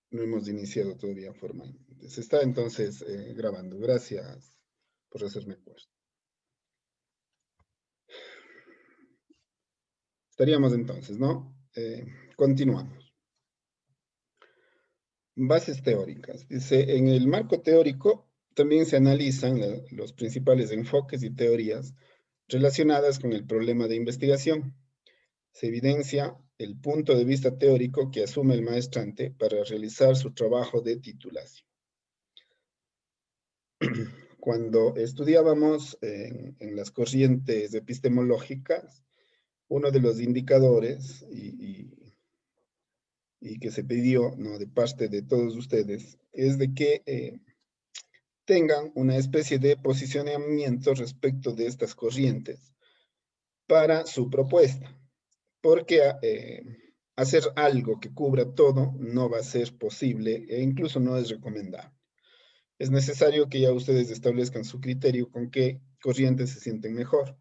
No hemos iniciado todavía formalmente. Se está entonces grabando. Gracias por hacerme acuerdo. Estaríamos entonces, ¿no? Continuamos. Bases teóricas. Dice, en el marco teórico también se analizan los principales enfoques y teorías relacionadas con el problema de investigación. Se evidencia el punto de vista teórico que asume el maestrante para realizar su trabajo de titulación. Cuando estudiábamos en las corrientes epistemológicas, uno de los indicadores y que se pidió, ¿no?, de parte de todos ustedes es de que tengan una especie de posicionamiento respecto de estas corrientes para su propuesta, porque hacer algo que cubra todo no va a ser posible e incluso no es recomendable. Es necesario que ya ustedes establezcan su criterio con qué corrientes se sienten mejor.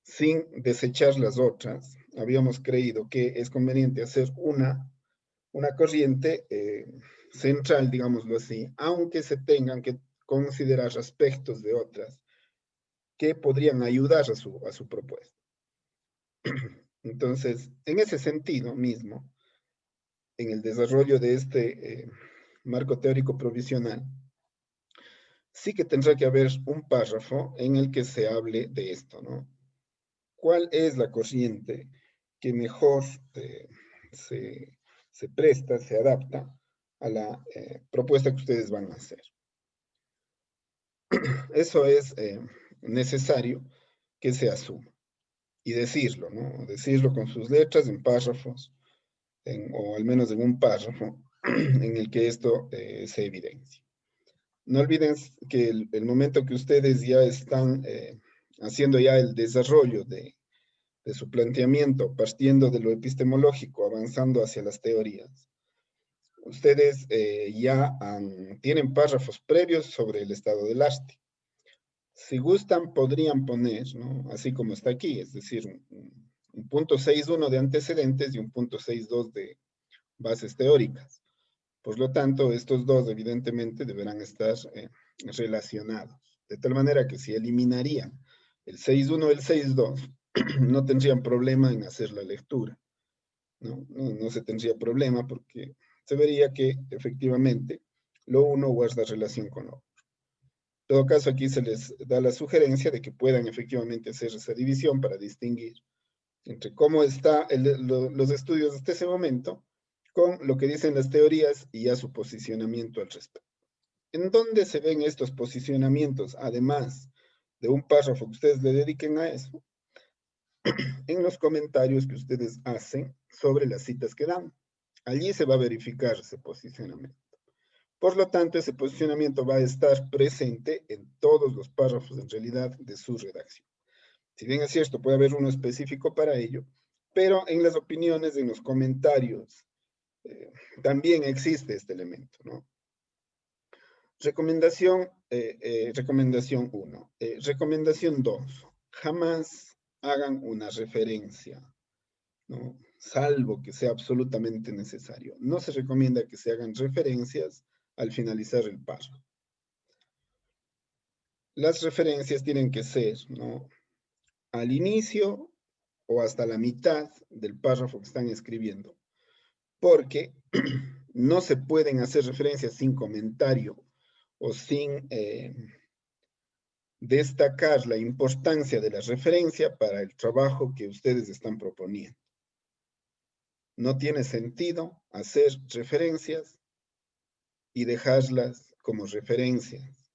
Sin desechar las otras, habíamos creído que es conveniente hacer una corriente central, digámoslo así, aunque se tengan que considerar aspectos de otras que podrían ayudar a su propuesta. Entonces, en ese sentido mismo, en el desarrollo de este marco teórico provisional, sí que tendrá que haber un párrafo en el que se hable de esto, ¿no? ¿Cuál es la corriente que mejor se presta, se adapta a la propuesta que ustedes van a hacer? Eso es necesario que se asuma y decirlo, ¿no? Decirlo con sus letras en párrafos, o al menos en un párrafo en el que esto se evidencie. No olviden que el momento que ustedes ya están haciendo ya el desarrollo de su planteamiento, partiendo de lo epistemológico, avanzando hacia las teorías, ustedes ya tienen párrafos previos sobre el estado del arte. Si gustan, podrían poner, ¿no?, así como está aquí, es decir, un punto 6.1 de antecedentes y un punto 6.2 de bases teóricas. Por lo tanto, estos dos evidentemente deberán estar relacionados. De tal manera que si eliminarían el 6.1 y el 6.2, no tendrían problema en hacer la lectura. No se tendría problema porque se vería que efectivamente lo uno guarda relación con lo otro. En todo caso, aquí se les da la sugerencia de que puedan efectivamente hacer esa división para distinguir entre cómo están los estudios hasta ese momento con lo que dicen las teorías y ya su posicionamiento al respecto. ¿En dónde se ven estos posicionamientos, además de un párrafo que ustedes le dediquen a eso? En los comentarios que ustedes hacen sobre las citas que dan. Allí se va a verificar ese posicionamiento. Por lo tanto, ese posicionamiento va a estar presente en todos los párrafos, en realidad, de su redacción. Si bien es cierto, puede haber uno específico para ello, pero en las opiniones, en los comentarios, también existe este elemento, ¿no? Recomendación 1. Recomendación 2. Jamás hagan una referencia, ¿no?, salvo que sea absolutamente necesario. No se recomienda que se hagan referencias al finalizar el párrafo. Las referencias tienen que ser, ¿no?, al inicio o hasta la mitad del párrafo que están escribiendo, porque no se pueden hacer referencias sin comentario o sin destacar la importancia de la referencia para el trabajo que ustedes están proponiendo. No tiene sentido hacer referencias y dejarlas como referencias.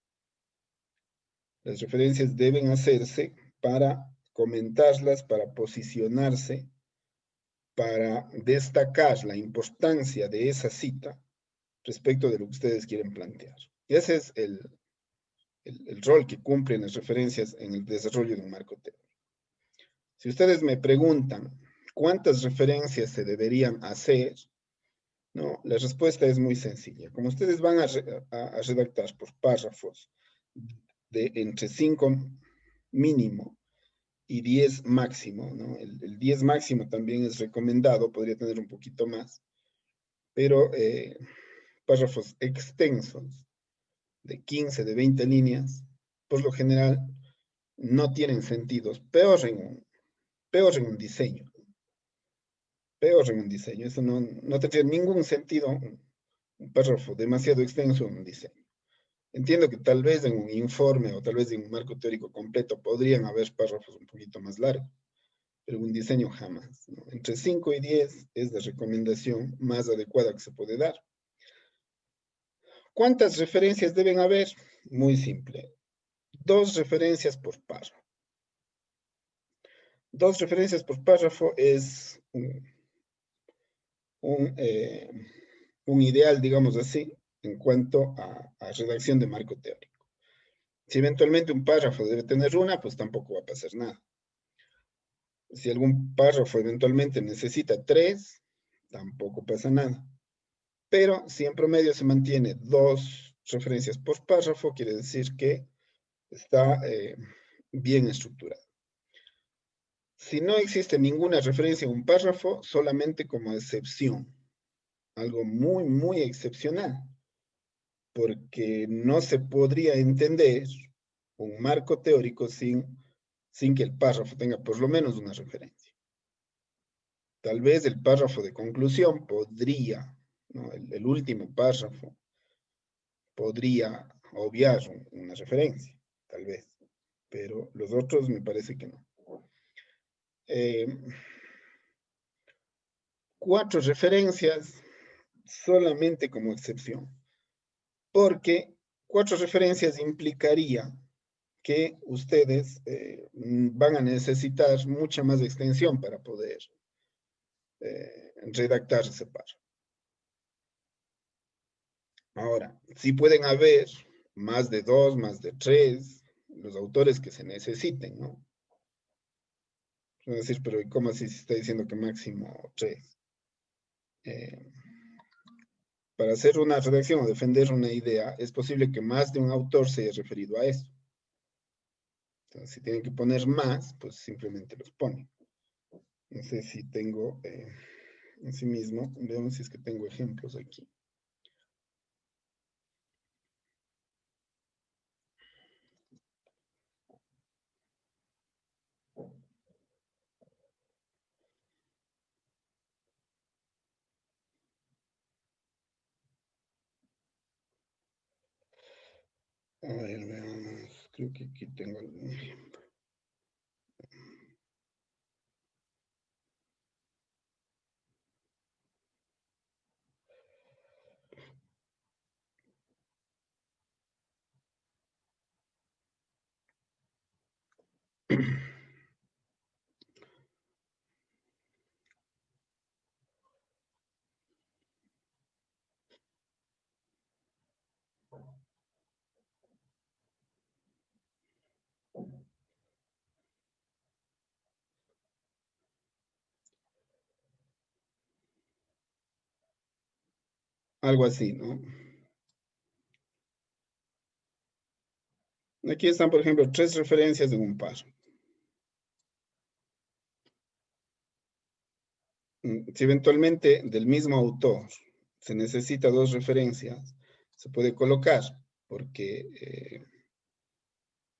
Las referencias deben hacerse para comentarlas, para posicionarse, para destacar la importancia de esa cita respecto de lo que ustedes quieren plantear. Ese es el rol que cumplen las referencias en el desarrollo de un marco teórico. Si ustedes me preguntan cuántas referencias se deberían hacer, no, la respuesta es muy sencilla. Como ustedes van a redactar por párrafos de entre 5 mínimo y 10 máximo, ¿no? El 10 máximo también es recomendado, podría tener un poquito más, pero párrafos extensos de 15, de 20 líneas, por lo general no tienen sentidos, peor en un diseño. Peor en un diseño. Eso no tendría ningún sentido un párrafo demasiado extenso en un diseño. Entiendo que tal vez en un informe o tal vez en un marco teórico completo podrían haber párrafos un poquito más largos, pero en un diseño jamás, ¿no? Entre 5 y 10 es la recomendación más adecuada que se puede dar. ¿Cuántas referencias deben haber? Muy simple. 2 referencias por párrafo. 2 referencias por párrafo es un ideal, digamos así, en cuanto a redacción de marco teórico. Si eventualmente un párrafo debe tener una, pues tampoco va a pasar nada. Si algún párrafo eventualmente necesita 3, tampoco pasa nada. Pero si en promedio se mantiene 2 referencias por párrafo, quiere decir que está bien estructurado. Si no existe ninguna referencia en un párrafo, solamente como excepción, algo muy, muy excepcional, porque no se podría entender un marco teórico sin que el párrafo tenga por lo menos una referencia. Tal vez el párrafo de conclusión podría, ¿no? El último párrafo podría obviar una referencia, tal vez, pero los otros me parece que no. 4 referencias solamente como excepción, porque 4 referencias implicaría que ustedes van a necesitar mucha más extensión para poder redactar ese párrafo. Ahora, sí pueden haber más de 2, más de 3, los autores que se necesiten, ¿no? Es decir, pero ¿cómo así se está diciendo que máximo 3? Para hacer una redacción o defender una idea, es posible que más de un autor se haya referido a eso. Entonces, si tienen que poner más, pues simplemente los ponen. No sé si tengo, en sí mismo, veamos si es que tengo ejemplos aquí. A ver, veamos. Creo que aquí tengo algún ejemplo. Algo así, ¿no? Aquí están, por ejemplo, 3 referencias en un párrafo. Si eventualmente del mismo autor se necesita 2 referencias, se puede colocar, porque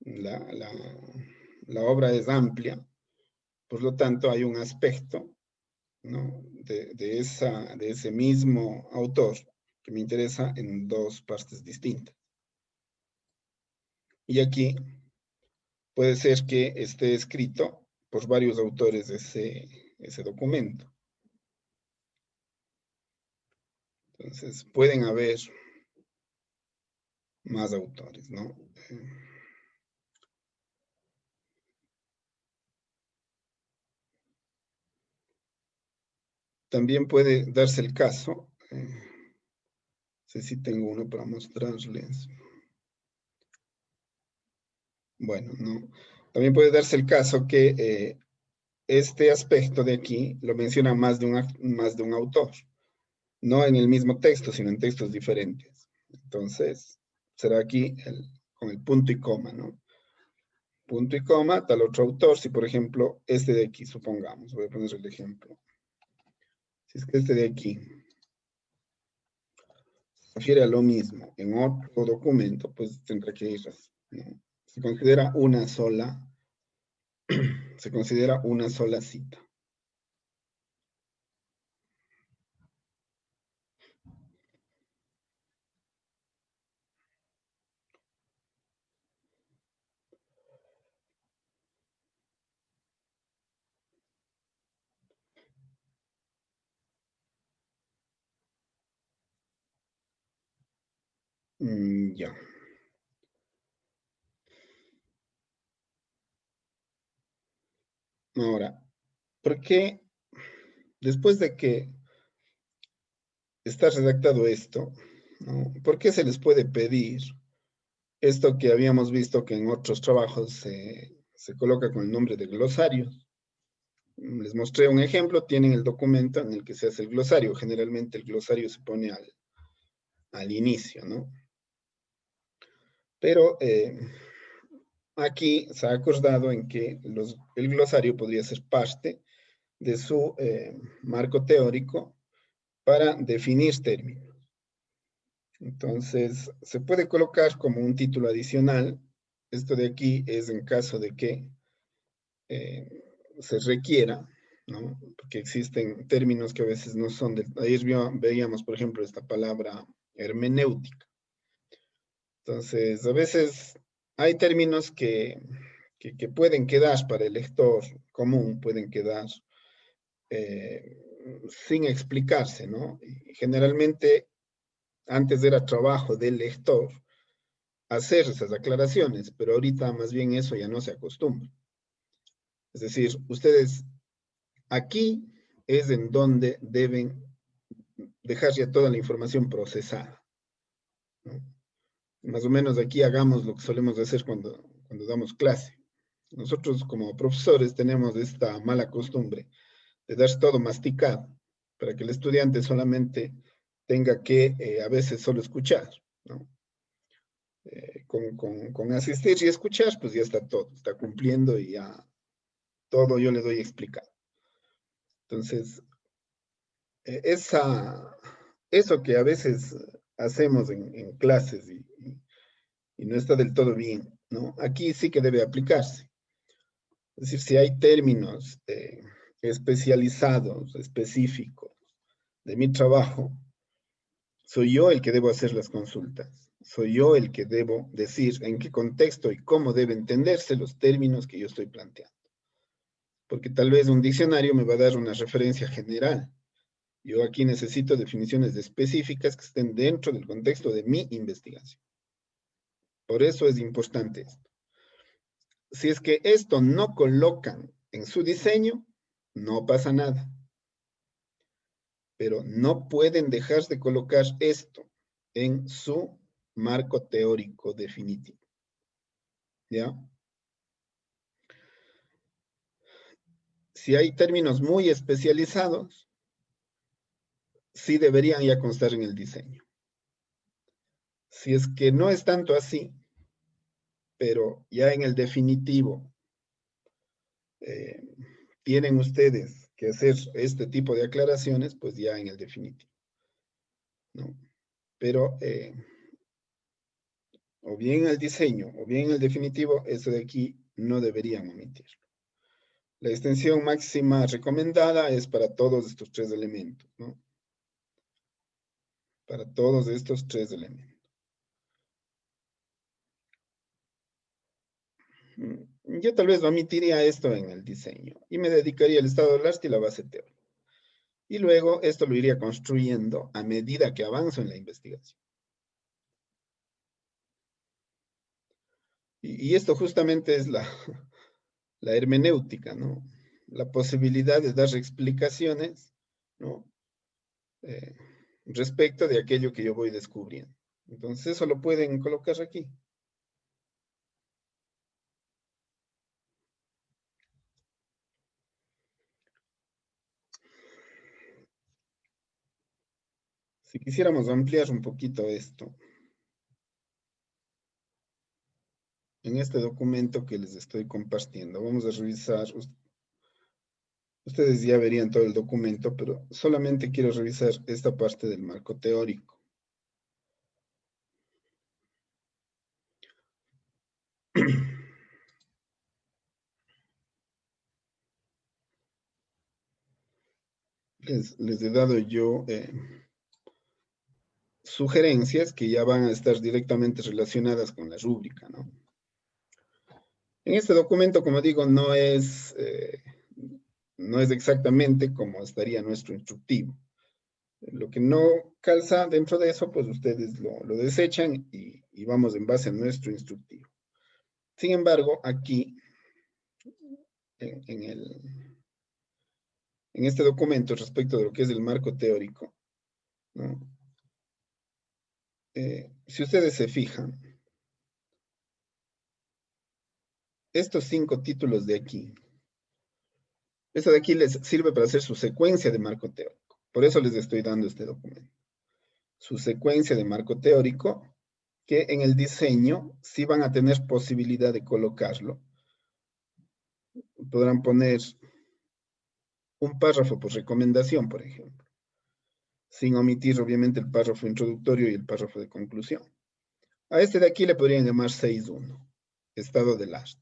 la obra es amplia, por lo tanto hay un aspecto, ¿no? de ese mismo autor que me interesa en 2 partes distintas. Y aquí puede ser que esté escrito por varios autores ese documento. Entonces, pueden haber más autores, ¿no? También puede darse el caso, no sé si tengo uno para mostrarles. Bueno, no. También puede darse el caso que este aspecto de aquí lo menciona más de un autor, no en el mismo texto, sino en textos diferentes. Entonces, será aquí con el punto y coma, ¿no? Punto y coma, tal otro autor, si por ejemplo este de aquí, supongamos, voy a poner el ejemplo. Si es que este de aquí refiere a lo mismo en otro documento, pues tendrá que ir así, ¿no? Se considera una sola, se considera una sola cita. Ya. Ahora, ¿por qué después de que está redactado esto, ¿no? ¿Por qué se les puede pedir esto que habíamos visto que en otros trabajos se coloca con el nombre de glosario? Les mostré un ejemplo, tienen el documento en el que se hace el glosario. Generalmente el glosario se pone al inicio, ¿no? Pero aquí se ha acordado en que el glosario podría ser parte de su marco teórico para definir términos. Entonces, se puede colocar como un título adicional. Esto de aquí es en caso de que eh, se requiera, ¿no? Porque existen términos que a veces no son de... Ayer veíamos, por ejemplo, esta palabra hermenéutica. Entonces, a veces hay términos que pueden quedar para el lector común, pueden quedar eh, sin explicarse, ¿no? Y generalmente, antes era trabajo del lector hacer esas aclaraciones, pero ahorita más bien eso ya no se acostumbra. Es decir, ustedes aquí es en donde deben dejar ya toda la información procesada, ¿no? Más o menos aquí hagamos lo que solemos hacer cuando damos clase. Nosotros como profesores tenemos esta mala costumbre de dar todo masticado para que el estudiante solamente tenga que a veces solo escuchar, ¿no? Con asistir y escuchar, pues ya está todo, está cumpliendo y ya todo yo le doy explicado. Entonces, eso que a veces hacemos en clases y no está del todo bien, ¿no? Aquí sí que debe aplicarse. Es decir, si hay términos especializados, específicos de mi trabajo, soy yo el que debo hacer las consultas. Soy yo el que debo decir en qué contexto y cómo deben entenderse los términos que yo estoy planteando. Porque tal vez un diccionario me va a dar una referencia general. Yo aquí necesito definiciones específicas que estén dentro del contexto de mi investigación. Por eso es importante esto. Si es que esto no colocan en su diseño, no pasa nada. Pero no pueden dejar de colocar esto en su marco teórico definitivo. ¿Ya? Si hay términos muy especializados, sí deberían ya constar en el diseño. Si es que no es tanto así, pero ya en el definitivo eh, tienen ustedes que hacer este tipo de aclaraciones, pues ya en el definitivo, ¿no? Pero o bien el diseño o bien el definitivo, eso de aquí no deberían omitirlo. La extensión máxima recomendada es para todos estos tres elementos, ¿no? Para todos estos tres elementos. Yo tal vez omitiría esto en el diseño y me dedicaría al estado del arte y la base teórica. Y luego esto lo iría construyendo a medida que avanzo en la investigación. Y esto justamente es la hermenéutica, ¿no? La posibilidad de dar explicaciones, ¿no? Eh, respecto de aquello que yo voy descubriendo. Entonces eso lo pueden colocar aquí. Si quisiéramos ampliar un poquito esto, en este documento que les estoy compartiendo, vamos a revisar, ustedes ya verían todo el documento, pero solamente quiero revisar esta parte del marco teórico. les he dado yo sugerencias que ya van a estar directamente relacionadas con la rúbrica, ¿no? En este documento, como digo, no es exactamente como estaría nuestro instructivo. Lo que no calza dentro de eso, pues ustedes lo desechan y vamos en base a nuestro instructivo. Sin embargo, aquí, en este documento, respecto de lo que es el marco teórico, ¿no? Si ustedes se fijan, estos 5 títulos de aquí, esto de aquí les sirve para hacer su secuencia de marco teórico. Por eso les estoy dando este documento. Su secuencia de marco teórico, que en el diseño sí van a tener posibilidad de colocarlo. Podrán poner un párrafo por recomendación, por ejemplo, sin omitir obviamente el párrafo introductorio y el párrafo de conclusión. A este de aquí le podrían llamar 6.1, estado del arte.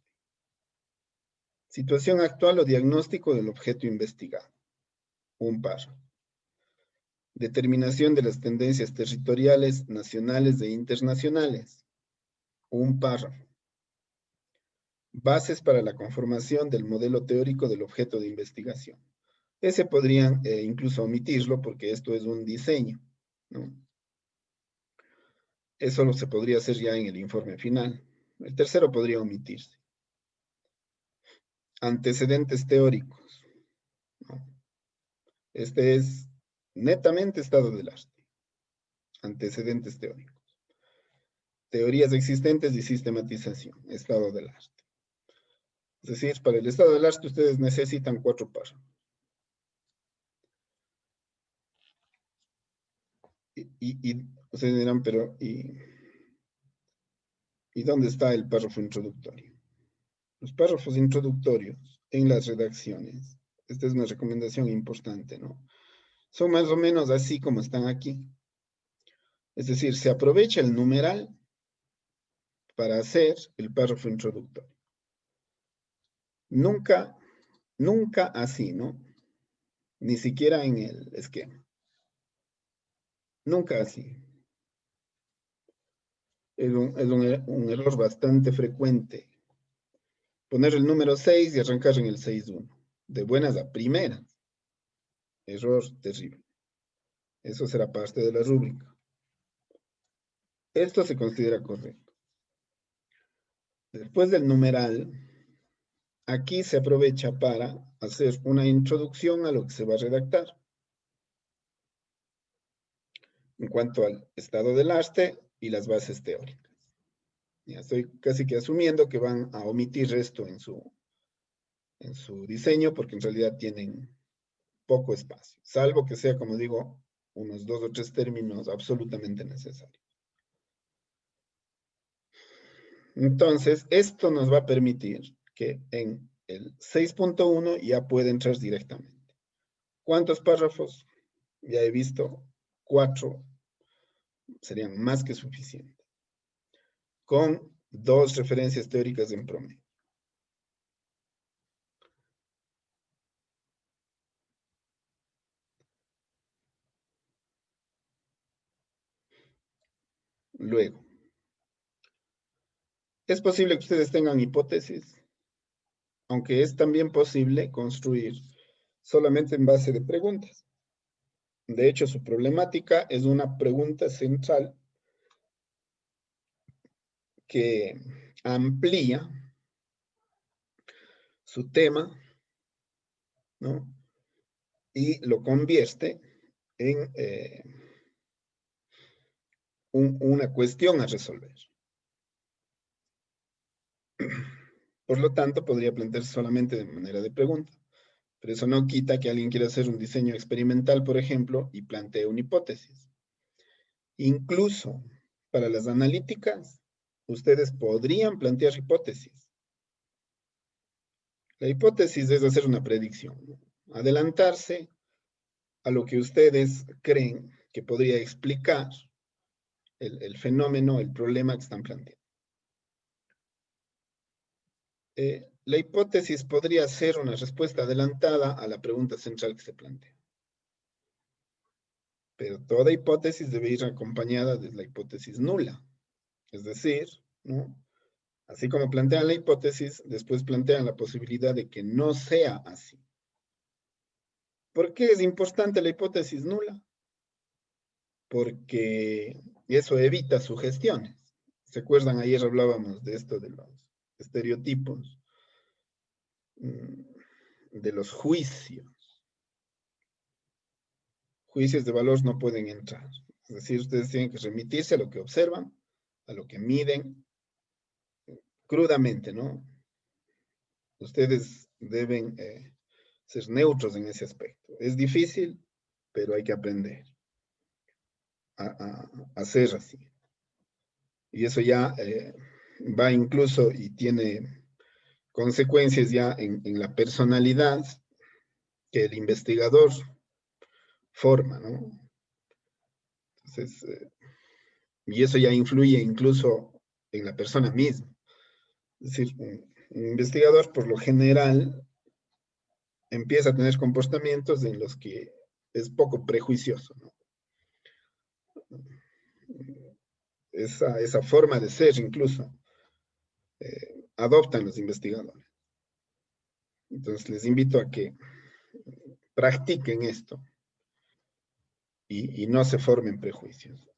Situación actual o diagnóstico del objeto investigado, un párrafo. Determinación de las tendencias territoriales, nacionales e internacionales, un párrafo. Bases para la conformación del modelo teórico del objeto de investigación. Ese podrían incluso omitirlo porque esto es un diseño, ¿no? Eso se podría hacer ya en el informe final. El tercero podría omitirse. Antecedentes teóricos, ¿no? Este es netamente estado del arte. Antecedentes teóricos. Teorías existentes y sistematización, estado del arte. Es decir, para el estado del arte ustedes necesitan 4 párrafos. Y ustedes dirán, pero ¿y dónde está el párrafo introductorio? Los párrafos introductorios en las redacciones, esta es una recomendación importante, ¿no? Son más o menos así como están aquí. Es decir, se aprovecha el numeral para hacer el párrafo introductorio. Nunca, nunca así, ¿no? Ni siquiera en el esquema. Nunca así. Es un error bastante frecuente. Poner el número 6 y arrancar en el 6.1. De buenas a primeras. Error terrible. Eso será parte de la rúbrica. Esto se considera correcto. Después del numeral, aquí se aprovecha para hacer una introducción a lo que se va a redactar. En cuanto al estado del arte y las bases teóricas. Ya estoy casi que asumiendo que van a omitir esto en su diseño porque en realidad tienen poco espacio, salvo que sea, como digo, unos 2 o 3 términos absolutamente necesarios. Entonces, esto nos va a permitir que en el 6.1 ya puede entrar directamente. ¿Cuántos párrafos? Ya he visto 4 serían más que suficientes. Con 2 referencias teóricas en promedio. Luego, es posible que ustedes tengan hipótesis, aunque es también posible construir solamente en base de preguntas. De hecho, su problemática es una pregunta central que amplía su tema, ¿no? Y lo convierte en una cuestión a resolver. Por lo tanto, podría plantearse solamente de manera de pregunta. Pero eso no quita que alguien quiera hacer un diseño experimental, por ejemplo, y plantee una hipótesis. Incluso para las analíticas, ustedes podrían plantear hipótesis. La hipótesis es hacer una predicción, ¿no? Adelantarse a lo que ustedes creen que podría explicar el fenómeno, el problema que están planteando. La hipótesis podría ser una respuesta adelantada a la pregunta central que se plantea. Pero toda hipótesis debe ir acompañada de la hipótesis nula. Es decir, ¿no? Así como plantean la hipótesis, después plantean la posibilidad de que no sea así. ¿Por qué es importante la hipótesis nula? Porque eso evita sugestiones. ¿Se acuerdan? Ayer hablábamos de esto de los estereotipos, de los juicios. Juicios de valor no pueden entrar. Es decir, ustedes tienen que remitirse a lo que observan, a lo que miden, crudamente, ¿no? Ustedes deben ser neutros en ese aspecto. Es difícil, pero hay que aprender a ser así. Y eso ya va incluso y tiene consecuencias ya en la personalidad que el investigador forma, ¿no? Entonces, y eso ya influye incluso en la persona misma. Es decir, un investigador por lo general empieza a tener comportamientos en los que es poco prejuicioso, ¿no? Esa forma de ser incluso adoptan los investigadores. Entonces les invito a que practiquen esto y no se formen prejuicios.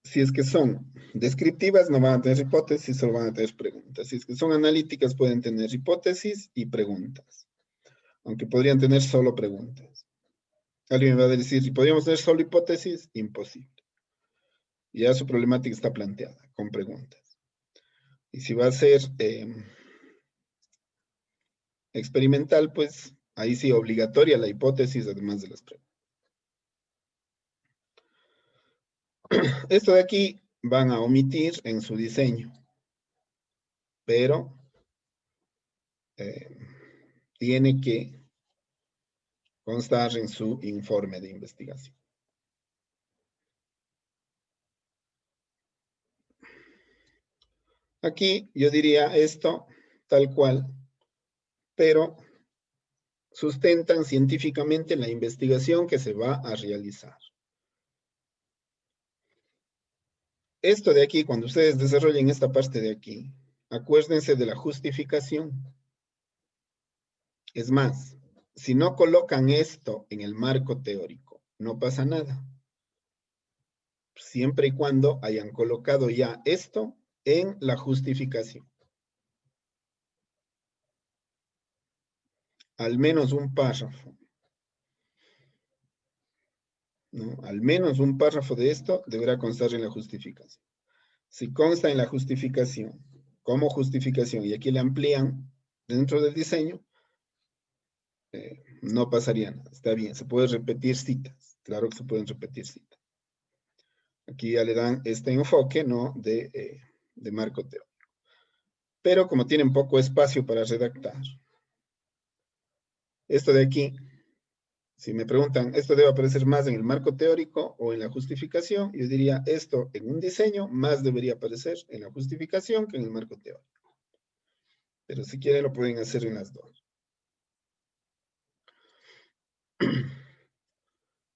Si es que son descriptivas, no van a tener hipótesis, solo van a tener preguntas. Si es que son analíticas, pueden tener hipótesis y preguntas, aunque podrían tener solo preguntas. Alguien me va a decir, si podríamos tener solo hipótesis, imposible. Ya su problemática está planteada con preguntas. Y si va a ser experimental, pues ahí sí obligatoria la hipótesis, además de las preguntas. Esto de aquí van a omitir en su diseño, pero tiene que constar en su informe de investigación. Aquí yo diría esto tal cual, pero sustentan científicamente la investigación que se va a realizar. Esto de aquí, cuando ustedes desarrollen esta parte de aquí, acuérdense de la justificación. Es más, si no colocan esto en el marco teórico, no pasa nada. Siempre y cuando hayan colocado ya esto en la justificación. Al menos un párrafo, ¿no? Al menos un párrafo de esto deberá constar en la justificación. Si consta en la justificación, como justificación, y aquí le amplían dentro del diseño, no pasaría nada. Está bien, se puede repetir citas. Claro que se pueden repetir citas. Aquí ya le dan este enfoque, ¿no? De marco teórico. Pero como tienen poco espacio para redactar, esto de aquí, si me preguntan, ¿esto debe aparecer más en el marco teórico o en la justificación? Yo diría, esto en un diseño más debería aparecer en la justificación que en el marco teórico. Pero si quieren lo pueden hacer en las dos.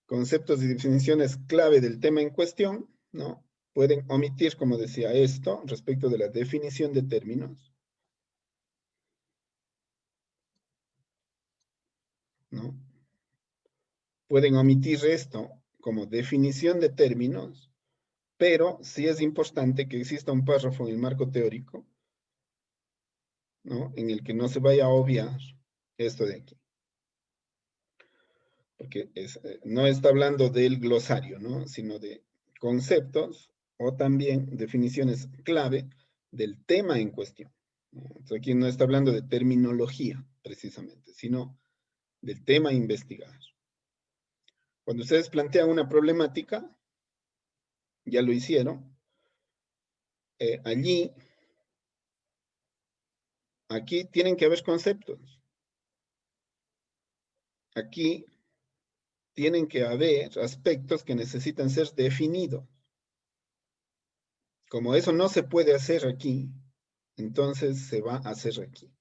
Conceptos y definiciones clave del tema en cuestión, ¿no? Pueden omitir, como decía, esto respecto de la definición de términos, ¿no? Pueden omitir esto como definición de términos, pero sí es importante que exista un párrafo en el marco teórico, ¿no? En el que no se vaya a obviar esto de aquí. Porque no está hablando del glosario, ¿no? Sino de conceptos o también definiciones clave del tema en cuestión. Entonces aquí no está hablando de terminología, precisamente, sino del tema a investigar. Cuando ustedes plantean una problemática, ya lo hicieron, allí, aquí tienen que haber conceptos. Aquí tienen que haber aspectos que necesitan ser definidos. Como eso no se puede hacer aquí, entonces se va a hacer aquí.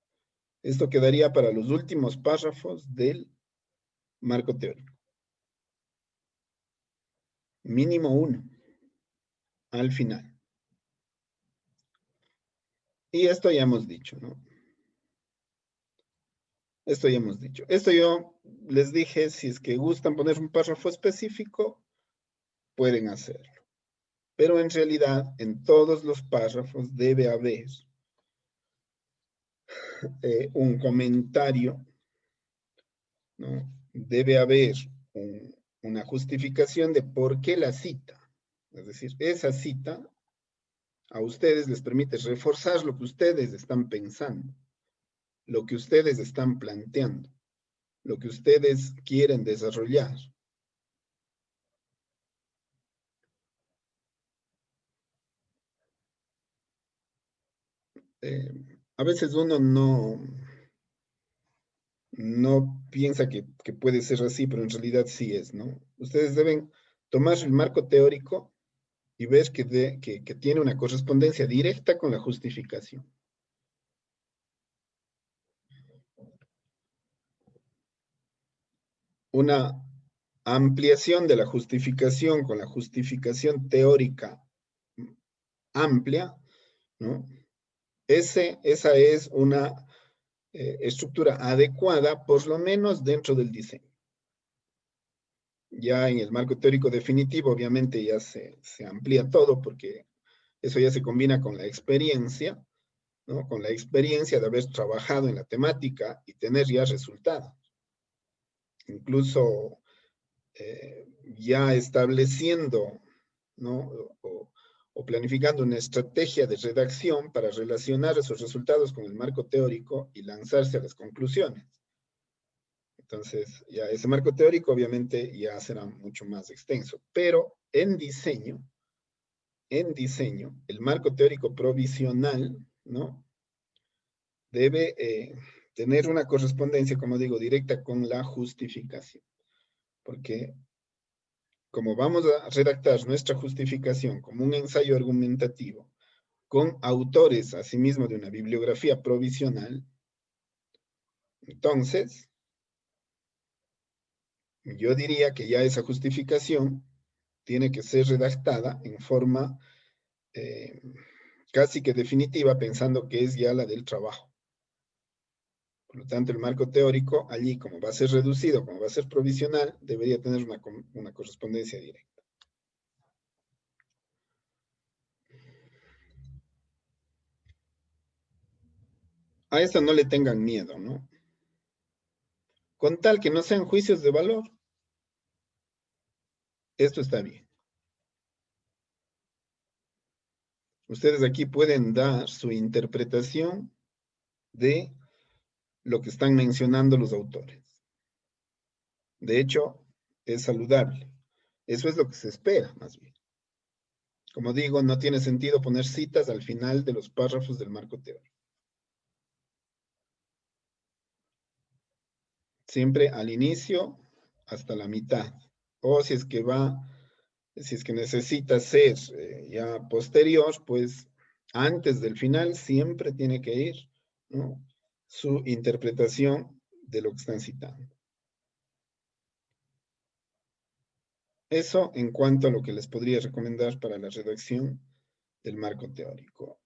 Esto quedaría para los últimos párrafos del marco teórico. Mínimo uno al final. Y esto ya hemos dicho, ¿no? Esto ya hemos dicho. Esto yo les dije, si es que gustan poner un párrafo específico, pueden hacerlo. Pero en realidad, en todos los párrafos debe haber un comentario, ¿no? Debe haber una justificación de por qué la cita. Es decir, esa cita a ustedes les permite reforzar lo que ustedes están pensando, lo que ustedes están planteando, lo que ustedes quieren desarrollar. Eh, a veces uno no piensa que puede ser así, pero en realidad sí es, ¿no? Ustedes deben tomar el marco teórico y ver que tiene una correspondencia directa con la justificación. Una ampliación de la justificación con la justificación teórica amplia, ¿no? Esa es una estructura adecuada, por lo menos dentro del diseño. Ya en el marco teórico definitivo, obviamente ya se amplía todo porque eso ya se combina con la experiencia, ¿no? Con la experiencia de haber trabajado en la temática y tener ya resultados. Incluso ya estableciendo, ¿no? O planificando una estrategia de redacción para relacionar esos resultados con el marco teórico y lanzarse a las conclusiones. Entonces, ya ese marco teórico obviamente ya será mucho más extenso, pero en diseño, el marco teórico provisional, ¿no? Debe tener una correspondencia, como digo, directa con la justificación, porque como vamos a redactar nuestra justificación como un ensayo argumentativo con autores, asimismo, de una bibliografía provisional, entonces yo diría que ya esa justificación tiene que ser redactada en forma eh, casi que definitiva, pensando que es ya la del trabajo. Por lo tanto, el marco teórico, allí, como va a ser reducido, como va a ser provisional, debería tener una correspondencia directa. A eso no le tengan miedo, ¿no? Con tal que no sean juicios de valor, esto está bien. Ustedes aquí pueden dar su interpretación de lo que están mencionando los autores. De hecho, es saludable. Eso es lo que se espera, más bien. Como digo, no tiene sentido poner citas al final de los párrafos del marco teórico. Siempre al inicio hasta la mitad. O si es que necesita ser ya posterior, pues antes del final siempre tiene que ir, ¿no? Su interpretación de lo que están citando. Eso en cuanto a lo que les podría recomendar para la redacción del marco teórico.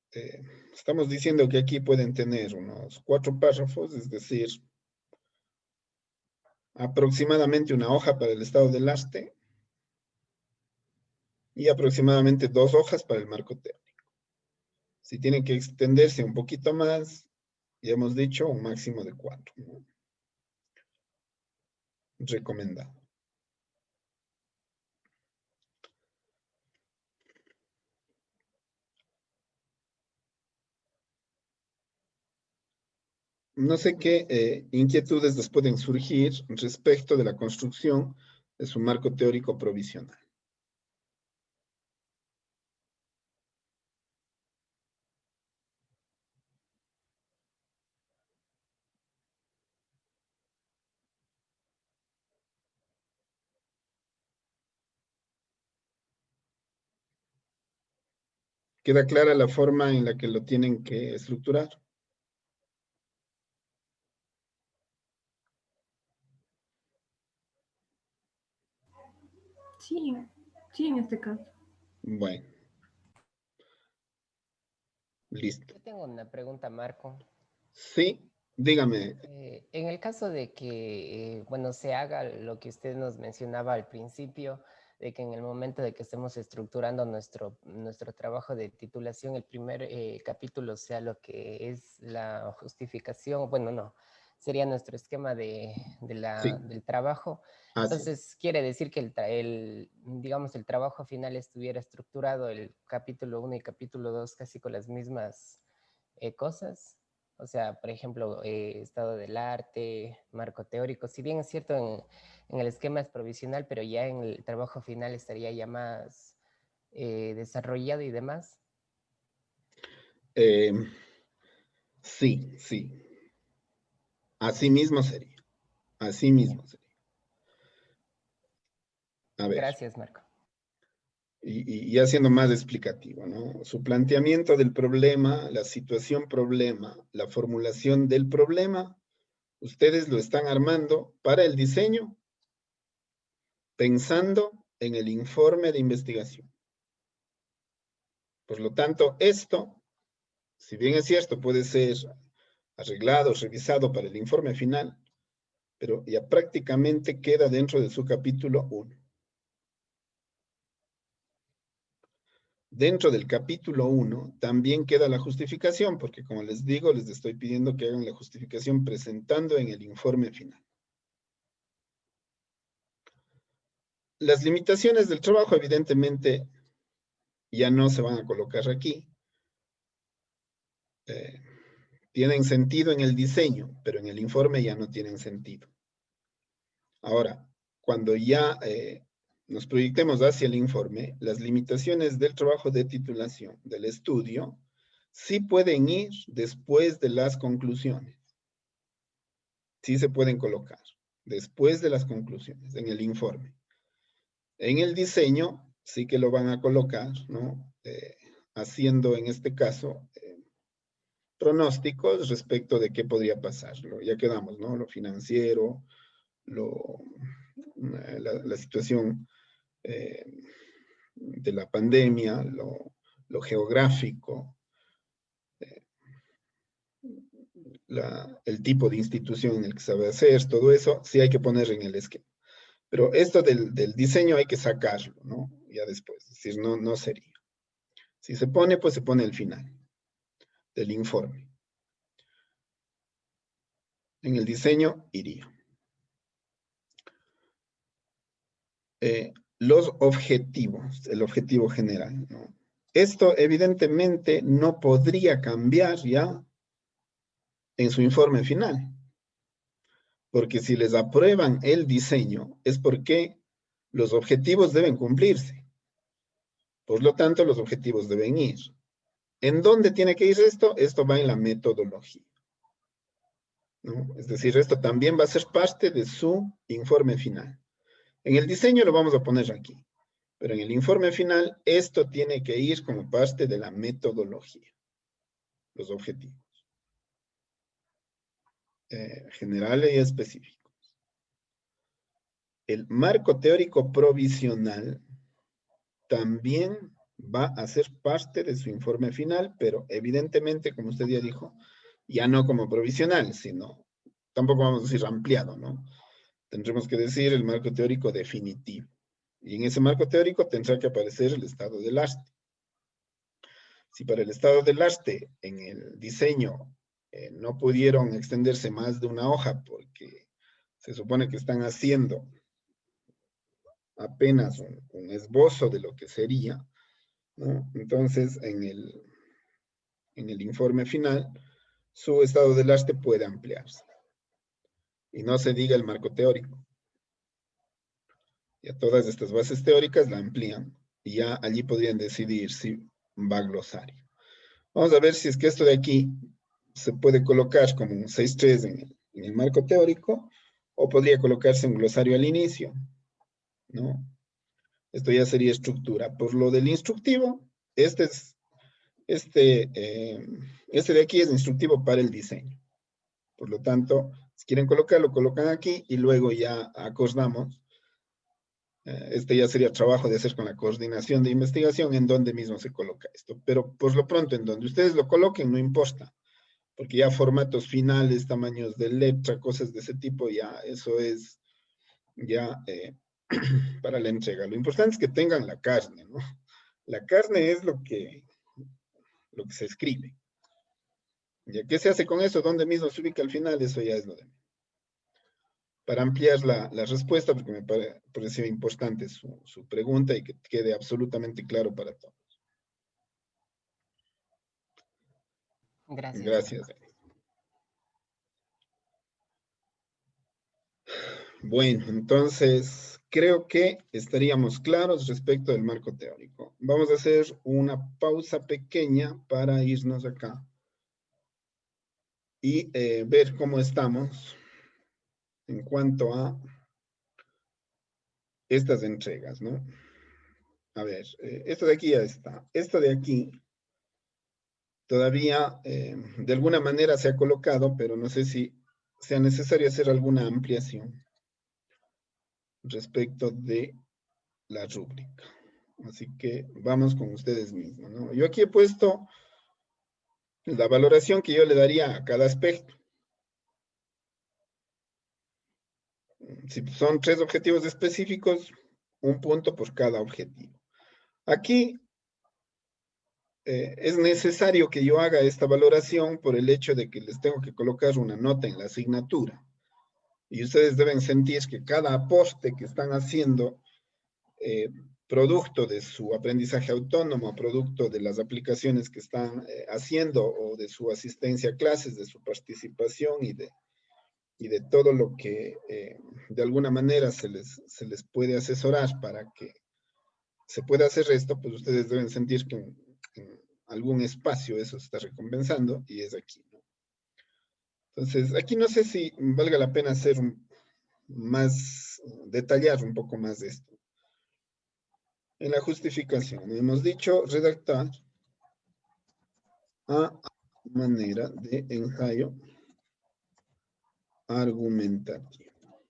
Estamos diciendo que aquí pueden tener unos 4 párrafos, es decir, aproximadamente una hoja para el estado del arte y aproximadamente 2 hojas para el marco teórico. Si tienen que extenderse un poquito más, ya hemos dicho un máximo de 4, ¿no? Recomendado. No sé qué inquietudes les pueden surgir respecto de la construcción de su marco teórico provisional. ¿Queda clara la forma en la que lo tienen que estructurar? Sí, sí, en este caso. Bueno, listo. Yo tengo una pregunta, Marco. Sí, dígame. En el caso de que, bueno, se haga lo que usted nos mencionaba al principio, de que en el momento de que estemos estructurando nuestro trabajo de titulación, el primer capítulo sea lo que es la justificación, bueno, no, sería nuestro esquema Sí, del trabajo. así es. Entonces, quiere decir que digamos, el trabajo final estuviera estructurado, el capítulo 1 y capítulo 2 casi con las mismas cosas. O sea, por ejemplo, estado del arte, marco teórico. Si bien es cierto, en el esquema es provisional, pero ya en el trabajo final estaría ya más desarrollado y demás. Eh, sí, sí. Así mismo sería. Así Ya. mismo sería. A ver, Gracias, Marco. y haciendo más explicativo, ¿no? Su planteamiento del problema, la situación problema, la formulación del problema, ustedes lo están armando para el diseño pensando en el informe de investigación. Por lo tanto, esto, si bien es cierto, puede ser arreglado, revisado para el informe final, pero ya prácticamente queda dentro de su capítulo 1. Dentro del capítulo 1 también queda la justificación, porque como les digo, les estoy pidiendo que hagan la justificación presentando en el informe final. Las limitaciones del trabajo, evidentemente, ya no se van a colocar aquí. Tienen sentido en el diseño, pero en el informe ya no tienen sentido. Ahora, cuando ya nos proyectemos hacia el informe, las limitaciones del trabajo de titulación, del estudio, sí pueden ir después de las conclusiones. Sí se pueden colocar después de las conclusiones en el informe. En el diseño sí que lo van a colocar, ¿no? Haciendo en este caso pronósticos respecto de qué podría pasar. Ya quedamos, ¿no? Lo financiero, la situación de la pandemia, lo geográfico, el tipo de institución en el que se va a hacer, todo eso sí hay que poner en el esquema. Pero esto del diseño hay que sacarlo, ¿no? Ya después, es decir, no sería. Si se pone, pues se pone al final del informe. En el diseño iría. Los objetivos, el objetivo general, ¿no? Esto evidentemente no podría cambiar ya en su informe final, porque si les aprueban el diseño es porque los objetivos deben cumplirse. Por lo tanto, los objetivos deben ir. ¿En dónde tiene que ir esto? Esto va en la metodología, ¿no? Es decir, esto también va a ser parte de su informe final. En el diseño lo vamos a poner aquí, pero en el informe final esto tiene que ir como parte de la metodología, los objetivos generales y específicos. El marco teórico provisional también va a ser parte de su informe final, pero evidentemente, como usted ya dijo, ya no como provisional, sino, tampoco vamos a decir ampliado, ¿no? Tendremos que decir el marco teórico definitivo. Y en ese marco teórico tendrá que aparecer el estado del arte. Si para el estado del arte en el diseño no pudieron extenderse más de una hoja porque se supone que están haciendo apenas un esbozo de lo que sería, ¿no? Entonces, en el informe final, su estado del arte puede ampliarse. Y no se diga el marco teórico. Ya todas estas bases teóricas la amplían y ya allí podrían decidir si va a glosario. Vamos a ver si es que esto de aquí se puede colocar como un 6.3 en el marco teórico o podría colocarse un glosario al inicio, ¿no? Esto ya sería estructura. Por lo del instructivo, este de aquí es instructivo para el diseño. Por lo tanto, si quieren colocarlo, colocan aquí y luego ya acordamos Este ya sería trabajo de hacer con la coordinación de investigación en donde mismo se coloca esto. Pero por lo pronto, en donde ustedes lo coloquen, no importa, porque ya formatos finales, tamaños de letra, cosas de ese tipo, ya eso es ya para la entrega. Lo importante es que tengan la carne, ¿no? La carne es lo que se escribe. ¿Ya qué se hace con eso? ¿Dónde mismo se ubica al final? Eso ya es lo de mí. Para ampliar la respuesta, porque me pareció importante su pregunta y que quede absolutamente claro para todos. Gracias. Gracias. Bueno, entonces creo que estaríamos claros respecto del marco teórico. Vamos a hacer una pausa pequeña para irnos acá y ver cómo estamos en cuanto a estas entregas, ¿no? A ver, esto de aquí ya está. Esto de aquí todavía de alguna manera se ha colocado, pero no sé si sea necesario hacer alguna ampliación respecto de la rúbrica. Así que vamos con ustedes mismos, ¿no? Yo aquí he puesto la valoración que yo le daría a cada aspecto. Si son 3 objetivos específicos, un punto por cada objetivo. Aquí es necesario que yo haga esta valoración por el hecho de que les tengo que colocar una nota en la asignatura. Y ustedes deben sentir que cada aporte que están haciendo, producto de su aprendizaje autónomo, producto de las aplicaciones que están haciendo o de su asistencia a clases, de su participación y de todo lo que de alguna manera se les puede asesorar para que se pueda hacer esto, pues ustedes deben sentir que en algún espacio eso se está recompensando y es aquí, ¿no? Entonces, aquí no sé si valga la pena hacer más, detallar un poco más de esto. En la justificación hemos dicho redactar a manera de ensayo argumentativo,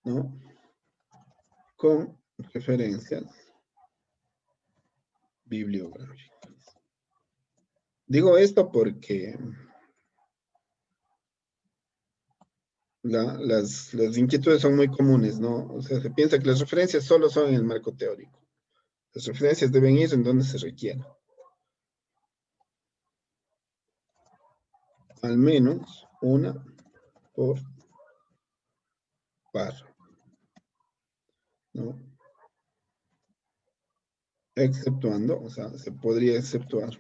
¿no? Con referencias bibliográficas. Digo esto porque las inquietudes son muy comunes, ¿no? O sea, se piensa que las referencias solo son en el marco teórico. Las referencias deben ir en donde se requiera. Al menos una por párrafo, ¿no? Exceptuando, o sea, se podría exceptuar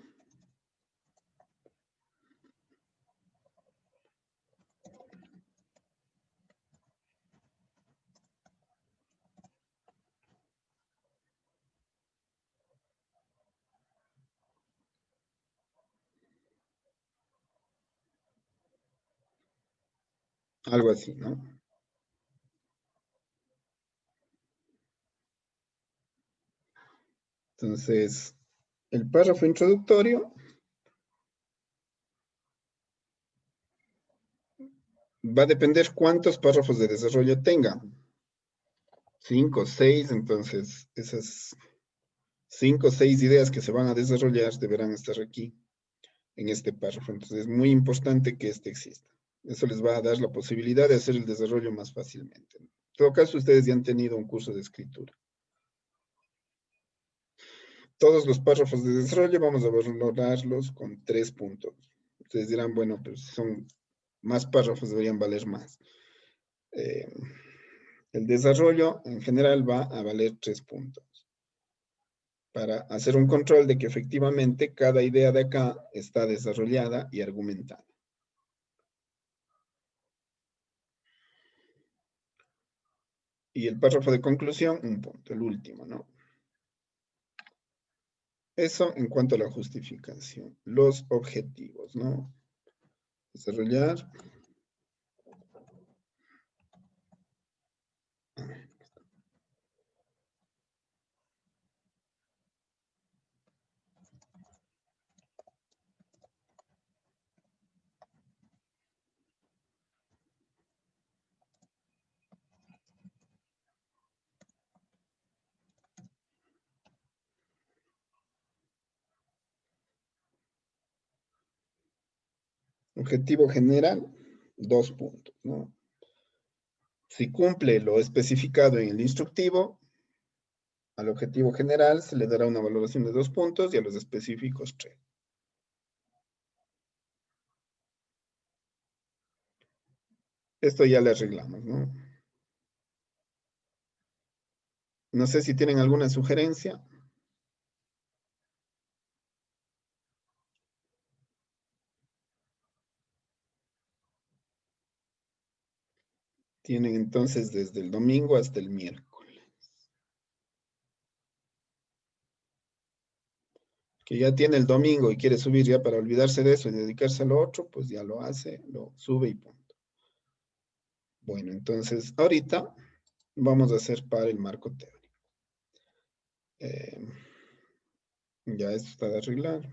algo así, ¿no? Entonces, el párrafo introductorio va a depender cuántos párrafos de desarrollo tenga. 5, 6, entonces esas 5 o 6 ideas que se van a desarrollar deberán estar aquí, en este párrafo. Entonces es muy importante que este exista. Eso les va a dar la posibilidad de hacer el desarrollo más fácilmente. En todo caso, ustedes ya han tenido un curso de escritura. Todos los párrafos de desarrollo vamos a valorarlos con 3 puntos. Ustedes dirán, bueno, pero si son más párrafos deberían valer más. El desarrollo en general va a valer 3 puntos. Para hacer un control de que efectivamente cada idea de acá está desarrollada y argumentada. Y el párrafo de conclusión, un punto, el último, ¿no? Eso en cuanto a la justificación. Los objetivos, ¿no? Desarrollar. Objetivo general, 2 puntos, ¿no? Si cumple lo especificado en el instructivo, al objetivo general se le dará una valoración de 2 puntos y a los específicos 3. Esto ya le arreglamos, ¿no? No sé si tienen alguna sugerencia. Tienen entonces desde el domingo hasta el miércoles. Que ya tiene el domingo y quiere subir ya para olvidarse de eso y dedicarse a lo otro, pues ya lo hace, lo sube y punto. Bueno, entonces ahorita vamos a hacer para el marco teórico. Ya esto está de arreglar.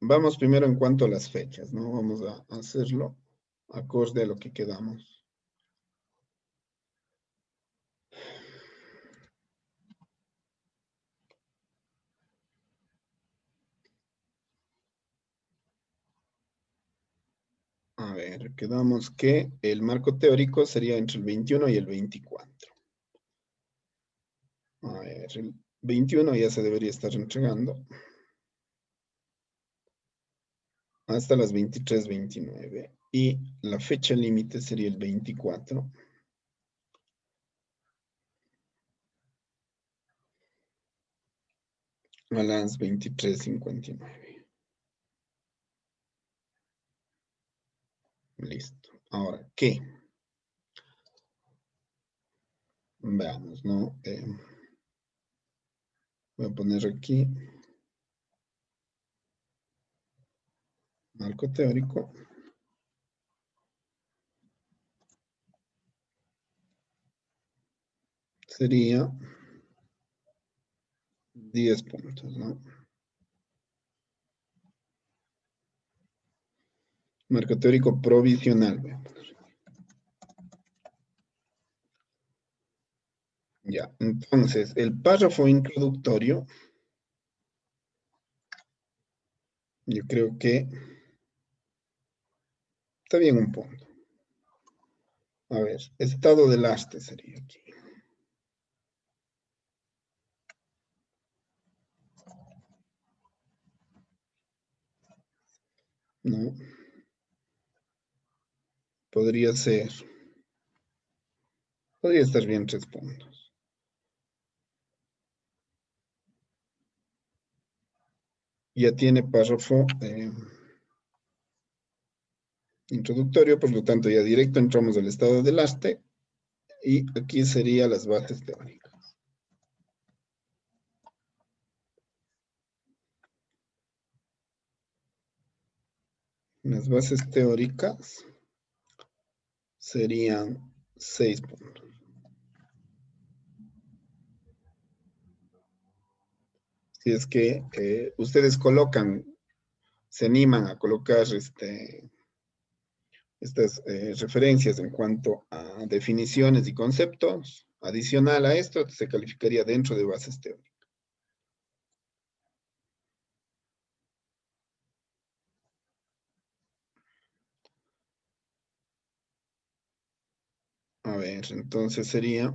Vamos primero en cuanto a las fechas, ¿no? Vamos a hacerlo acorde a lo que quedamos. A ver, quedamos que el marco teórico sería entre el 21 y el 24. A ver, el 21 ya se debería estar entregando. Hasta las 23:29. Y la fecha límite sería el 24. A las 23:59. Listo. Ahora, ¿qué? Veamos, ¿no? Voy a poner aquí marco teórico. Sería 10 puntos, ¿no? Marco teórico provisional. Voy a poner. Ya, entonces, el párrafo introductorio, yo creo que está bien un punto. A ver, estado del arte sería aquí. ¿No? Podría ser. Podría estar bien 3 puntos. Ya tiene párrafo introductorio, por lo tanto ya directo entramos al estado del arte y aquí serían las bases teóricas. Las bases teóricas serían 6 puntos. Si es que ustedes colocan, se animan a colocar estas referencias en cuanto a definiciones y conceptos, adicional a esto, se calificaría dentro de bases teóricas. A ver, entonces sería...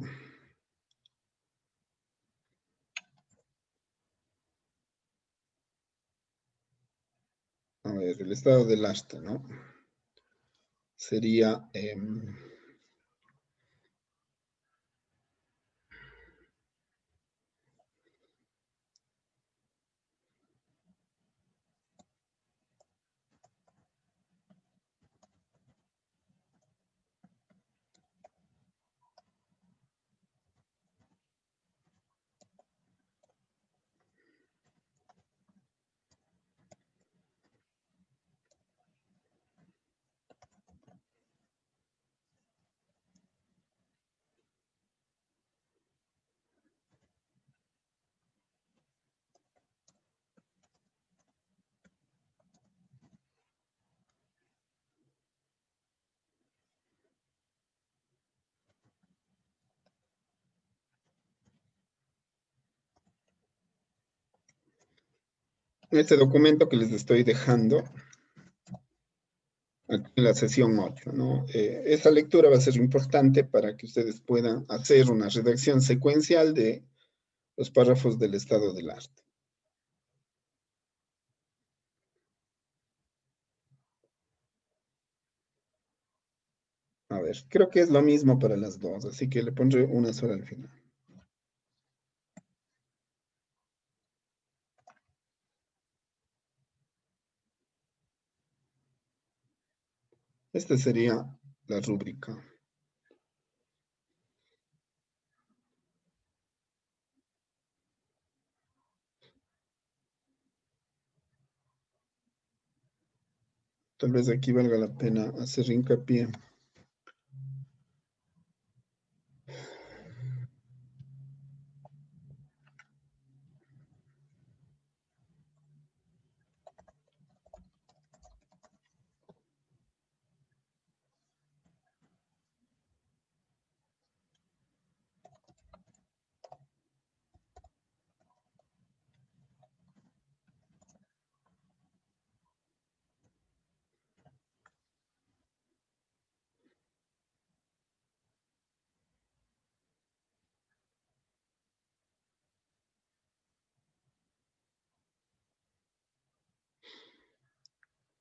A ver, el estado del arte, ¿no? Sería... este documento que les estoy dejando aquí en la sesión 8, ¿no? Esa lectura va a ser importante para que ustedes puedan hacer una redacción secuencial de los párrafos del estado del arte. A ver, creo que es lo mismo para las dos, así que le pondré una sola al final. Esta sería la rúbrica. Tal vez aquí valga la pena hacer hincapié.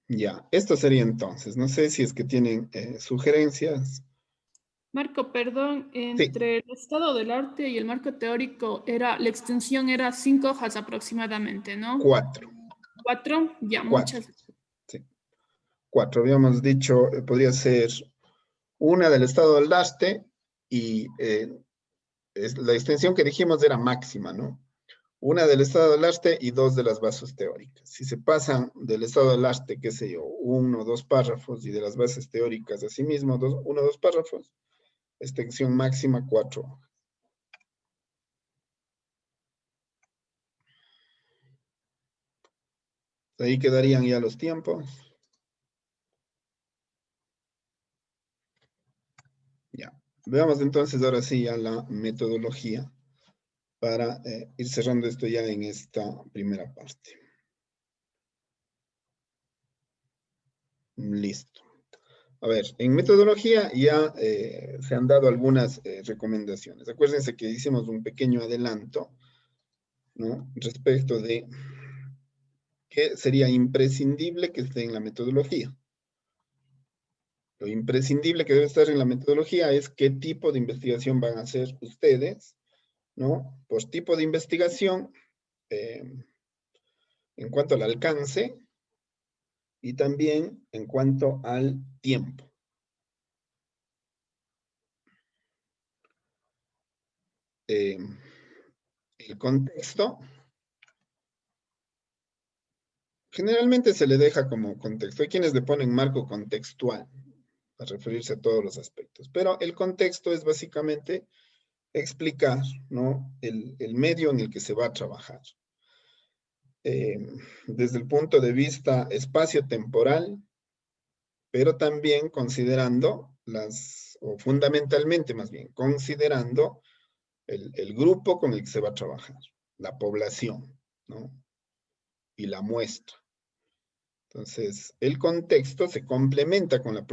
Ya, esto sería entonces. No sé si es que tienen sugerencias. Marco, perdón, Sí, entre el estado del arte y el marco teórico la extensión era 5 hojas aproximadamente, ¿no? 4. 4, ya, 4. muchas. Sí, 4. Habíamos dicho, podría ser una del estado del arte y la extensión que dijimos era máxima, ¿no? Una del estado del arte y 2 de las bases teóricas. Si se pasan del estado del arte, qué sé yo, 1 o 2 párrafos y de las bases teóricas asimismo 1 o 2 párrafos, extensión máxima 4. Ahí quedarían ya los tiempos. Ya. Veamos entonces ahora sí ya la metodología para ir cerrando esto ya en esta primera parte. Listo. A ver, en metodología ya se han dado algunas recomendaciones. Acuérdense que hicimos un pequeño adelanto, ¿no? Respecto de qué sería imprescindible que esté en la metodología. Lo imprescindible que debe estar en la metodología es qué tipo de investigación van a hacer ustedes, ¿no? Por tipo de investigación, en cuanto al alcance y también en cuanto al tiempo. El contexto generalmente se le deja como contexto. Hay quienes le ponen marco contextual a referirse a todos los aspectos, pero el contexto es básicamente explicar, ¿no? el medio en el que se va a trabajar. Desde el punto de vista espacio-temporal, pero también considerando o fundamentalmente más bien, considerando el grupo con el que se va a trabajar, la población, ¿no? Y la muestra. Entonces, el contexto se complementa con la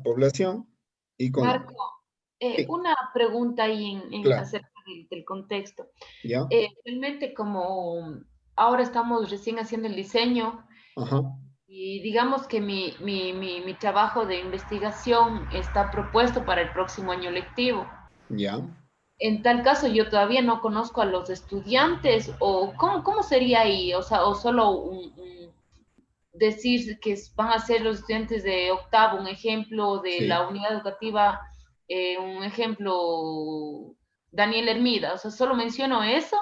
población y con la muestra. Marco, Sí, una pregunta ahí claro, acerca del contexto. ¿ya? Realmente como ahora estamos recién haciendo el diseño Ajá, y digamos que mi trabajo de investigación está propuesto para el próximo año lectivo. ya. En tal caso, yo todavía no conozco a los estudiantes o cómo sería ahí, o sea, o solo decir que van a ser los estudiantes de octavo, un ejemplo de Sí, la unidad educativa, un ejemplo, Daniel Hermida, o sea, solo menciono eso,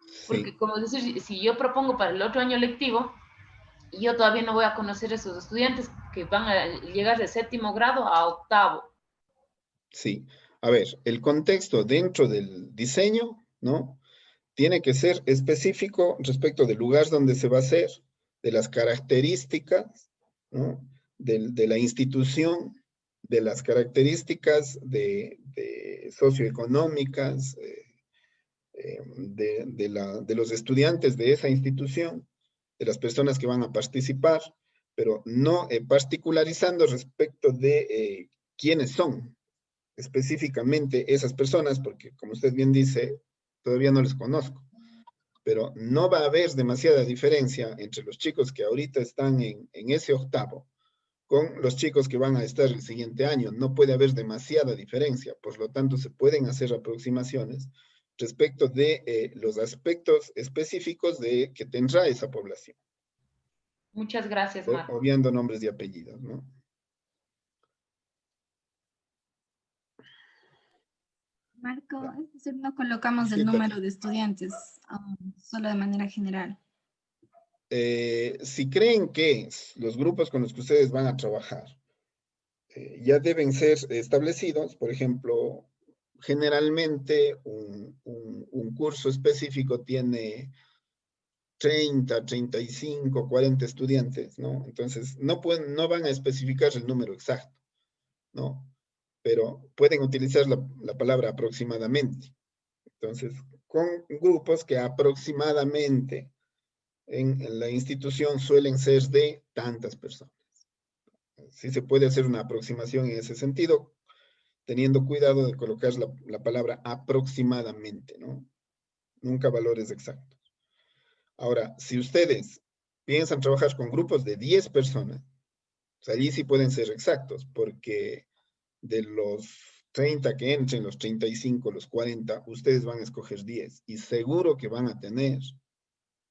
sí, porque como decir, si yo propongo para el otro año lectivo, yo todavía no voy a conocer a esos estudiantes que van a llegar de séptimo grado a octavo. sí. A ver, el contexto dentro del diseño, ¿no? Tiene que ser específico respecto del lugar donde se va a hacer, de las características, ¿no? De la institución, de las características socioeconómicas, de los estudiantes de esa institución de las personas que van a participar, pero no particularizando respecto de quiénes son específicamente esas personas, porque como usted bien dice, todavía no les conozco. Pero no va a haber demasiada diferencia entre los chicos que ahorita están en ese octavo con los chicos que van a estar el siguiente año. No puede haber demasiada diferencia, por lo tanto se pueden hacer aproximaciones respecto de los aspectos específicos que tendrá esa población. Muchas gracias, Marco. Obviando nombres y apellidos, ¿no? Marco, es decir, no colocamos Sí, el número de estudiantes, solo de manera general. Si creen que los grupos con los que ustedes van a trabajar ya deben ser establecidos, por ejemplo, generalmente un curso específico tiene 30, 35, 40 estudiantes, ¿no? Entonces, no van a especificar el número exacto, ¿no? Pero pueden utilizar la palabra aproximadamente. Entonces, con grupos que aproximadamente en la institución suelen ser de tantas personas. Sí se puede hacer una aproximación en ese sentido, teniendo cuidado de colocar la palabra aproximadamente, ¿no? Nunca valores exactos. Ahora, si ustedes piensan trabajar con grupos de 10 personas, pues allí sí pueden ser exactos, porque de los 30 que entren, los 35, los 40, ustedes van a escoger 10 y seguro que van a tener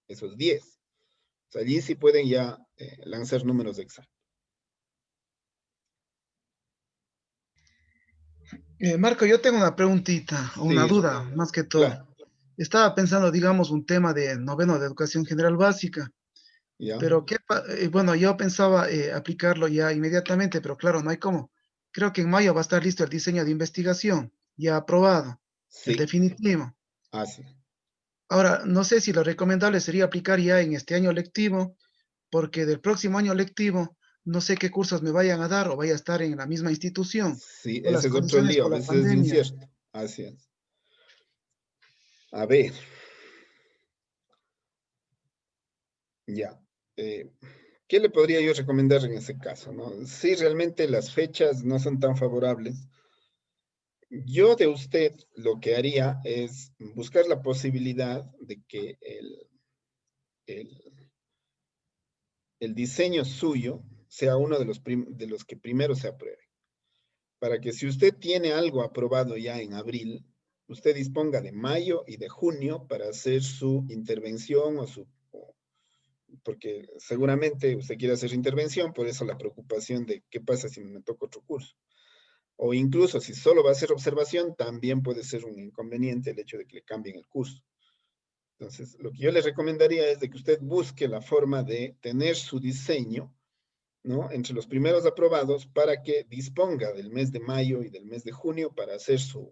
esos 10. O sea, allí sí pueden ya lanzar números exactos. Marco, yo tengo una preguntita, o una Sí, duda, más que todo. claro. Estaba pensando, digamos, un tema de noveno de educación general básica, ¿Ya? pero bueno, yo pensaba aplicarlo ya inmediatamente, pero claro, no hay cómo. Creo que en mayo va a estar listo el diseño de investigación, ya aprobado, el Sí, definitivo. así. Ahora, no sé si lo recomendable sería aplicar ya en este año lectivo, porque del próximo año lectivo no sé qué cursos me vayan a dar o vaya a estar en la misma institución, Sí, por las ese es otro condiciones lío, a por la veces es pandemia. incierto. Así es. A ver. Ya. ¿Qué le podría yo recomendar en ese caso, no? Si realmente las fechas no son tan favorables, yo de usted lo que haría es buscar la posibilidad de que el diseño suyo sea uno de los que primero se apruebe. Para que si usted tiene algo aprobado ya en abril, usted disponga de mayo y de junio para hacer su intervención porque seguramente usted quiere hacer intervención, por eso la preocupación de qué pasa si me toca otro curso. O incluso si solo va a hacer observación, también puede ser un inconveniente el hecho de que le cambien el curso. Entonces, lo que yo le recomendaría es de que usted busque la forma de tener su diseño, ¿no? Entre los primeros aprobados para que disponga del mes de mayo y del mes de junio para hacer su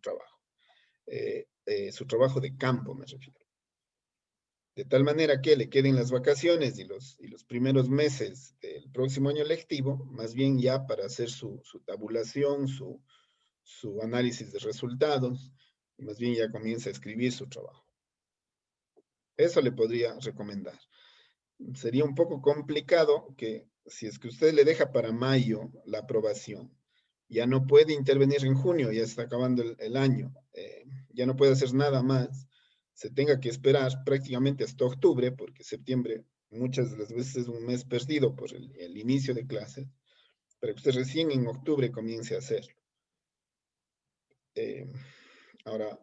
trabajo. Su trabajo de campo, me refiero. De tal manera que le queden las vacaciones y los primeros meses del próximo año lectivo, más bien ya para hacer su tabulación, su análisis de resultados, y más bien ya comienza a escribir su trabajo. Eso le podría recomendar. Sería un poco complicado que si es que usted le deja para mayo la aprobación, ya no puede intervenir en junio, ya está acabando el año, ya no puede hacer nada más, se tenga que esperar prácticamente hasta octubre, porque septiembre muchas de las veces es un mes perdido por el inicio de clases, para que usted recién en octubre comience a hacerlo. Ahora,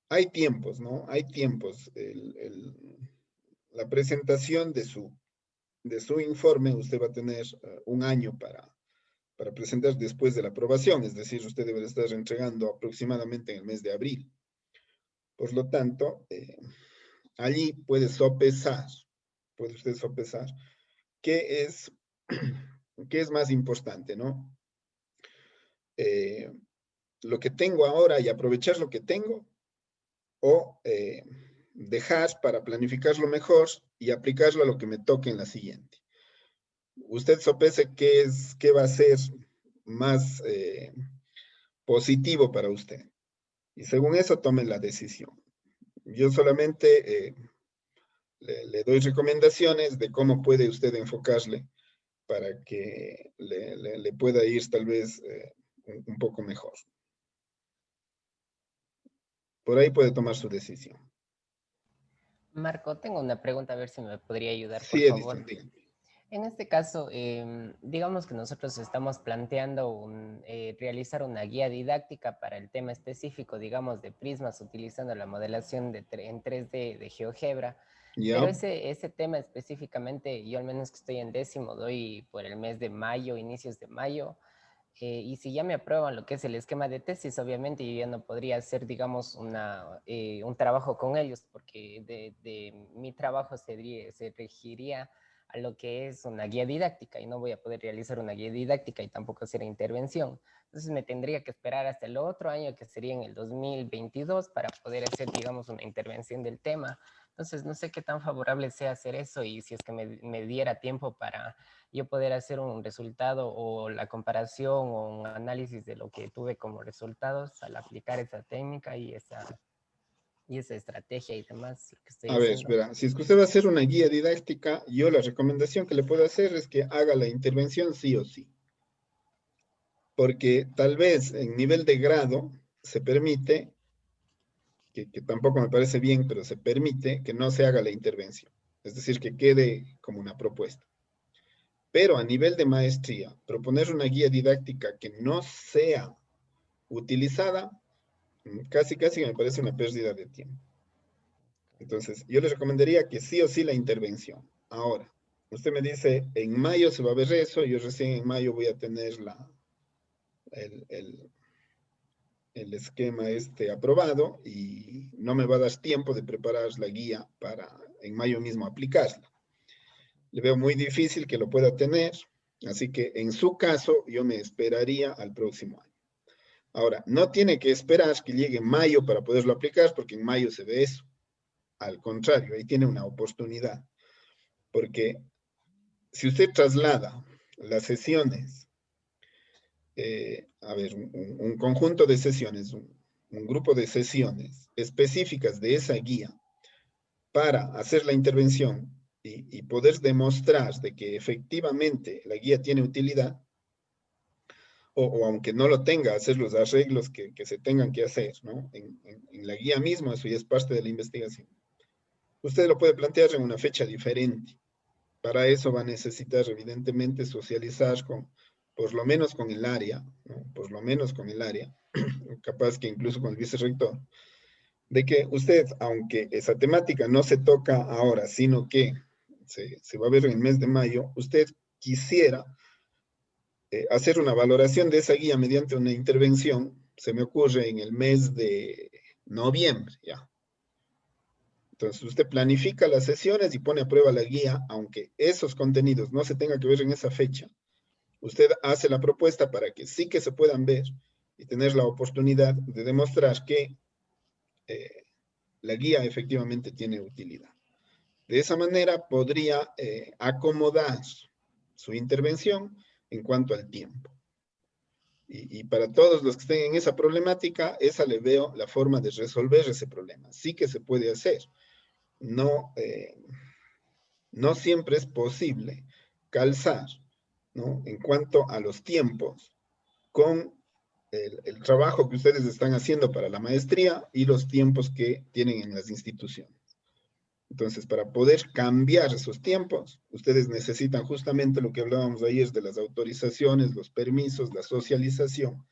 hay tiempos, ¿no? Hay tiempos. La presentación de su informe, usted va a tener un año para presentar después de la aprobación, es decir, usted debe estar entregando aproximadamente en el mes de abril. Por lo tanto, allí puede usted sopesar qué es más importante, ¿no? Lo que tengo ahora y aprovechar lo que tengo, o dejar para planificarlo mejor y aplicarlo a lo que me toque en la siguiente. Usted sopese qué va a ser más positivo para usted. Y según eso tome la decisión. Yo solamente le doy recomendaciones de cómo puede usted enfocarle para que le pueda ir tal vez un poco mejor. Por ahí puede tomar su decisión. Marco, tengo una pregunta, a ver si me podría ayudar, por Sí, favor. Edison, dígame. En este caso, digamos que nosotros estamos planteando realizar una guía didáctica para el tema específico, digamos, de prismas, utilizando la modelación en 3D de GeoGebra. ¿Ya? Pero ese tema específicamente, yo al menos que estoy en 10º, doy por el mes de mayo, inicios de mayo, y si ya me aprueban lo que es el esquema de tesis, obviamente yo ya no podría hacer, digamos, un trabajo con ellos, porque de mi trabajo se regiría a lo que es una guía didáctica, y no voy a poder realizar una guía didáctica y tampoco hacer intervención. Entonces me tendría que esperar hasta el otro año, que sería en el 2022, para poder hacer, digamos, una intervención del tema. Entonces no sé qué tan favorable sea hacer eso, y si es que me diera tiempo para yo poder hacer un resultado o la comparación o un análisis de lo que tuve como resultados al aplicar esa técnica y esa estrategia y demás, lo que estoy A ver, haciendo. verá, si es que usted va a hacer una guía didáctica, yo la recomendación que le puedo hacer es que haga la intervención sí o sí. Porque tal vez en nivel de grado se permite, que tampoco me parece bien, pero se permite que no se haga la intervención. Es decir, que quede como una propuesta. Pero a nivel de maestría, proponer una guía didáctica que no sea utilizada, casi que me parece una pérdida de tiempo. Entonces, yo les recomendaría que sí o sí la intervención. Ahora, usted me dice, en mayo se va a ver eso, yo recién en mayo voy a tener el esquema aprobado y no me va a dar tiempo de preparar la guía para en mayo mismo aplicarla. Le veo muy difícil que lo pueda tener, así que en su caso yo me esperaría al próximo año. Ahora, no tiene que esperar que llegue mayo para poderlo aplicar, porque en mayo se ve eso. Al contrario, ahí tiene una oportunidad. Porque si usted traslada las sesiones, a ver, un conjunto de sesiones, un grupo de sesiones específicas de esa guía para hacer la intervención y poder demostrar de que efectivamente la guía tiene utilidad, o aunque no lo tenga, hacer los arreglos que se tengan que hacer, ¿no? En la guía misma, eso ya es parte de la investigación. Usted lo puede plantear en una fecha diferente. Para eso va a necesitar, evidentemente, socializar por lo menos con el área, ¿no? Por lo menos con el área, capaz que incluso con el vicerrector, de que usted, aunque esa temática no se toca ahora, sino que se va a ver en el mes de mayo, usted quisiera hacer una valoración de esa guía mediante una intervención, se me ocurre en el mes de noviembre, ya. Entonces usted planifica las sesiones y pone a prueba la guía, aunque esos contenidos no se tengan que ver en esa fecha. Usted hace la propuesta para que sí que se puedan ver y tener la oportunidad de demostrar que la guía efectivamente tiene utilidad. De esa manera podría acomodar su intervención en cuanto al tiempo. Y para todos los que estén en esa problemática, esa le veo la forma de resolver ese problema. Sí que se puede hacer. No, no siempre es posible calzar, ¿no? En cuanto a los tiempos con el trabajo que ustedes están haciendo para la maestría y los tiempos que tienen en las instituciones. Entonces, para poder cambiar esos tiempos, ustedes necesitan justamente lo que hablábamos ayer de las autorizaciones, los permisos, la socialización,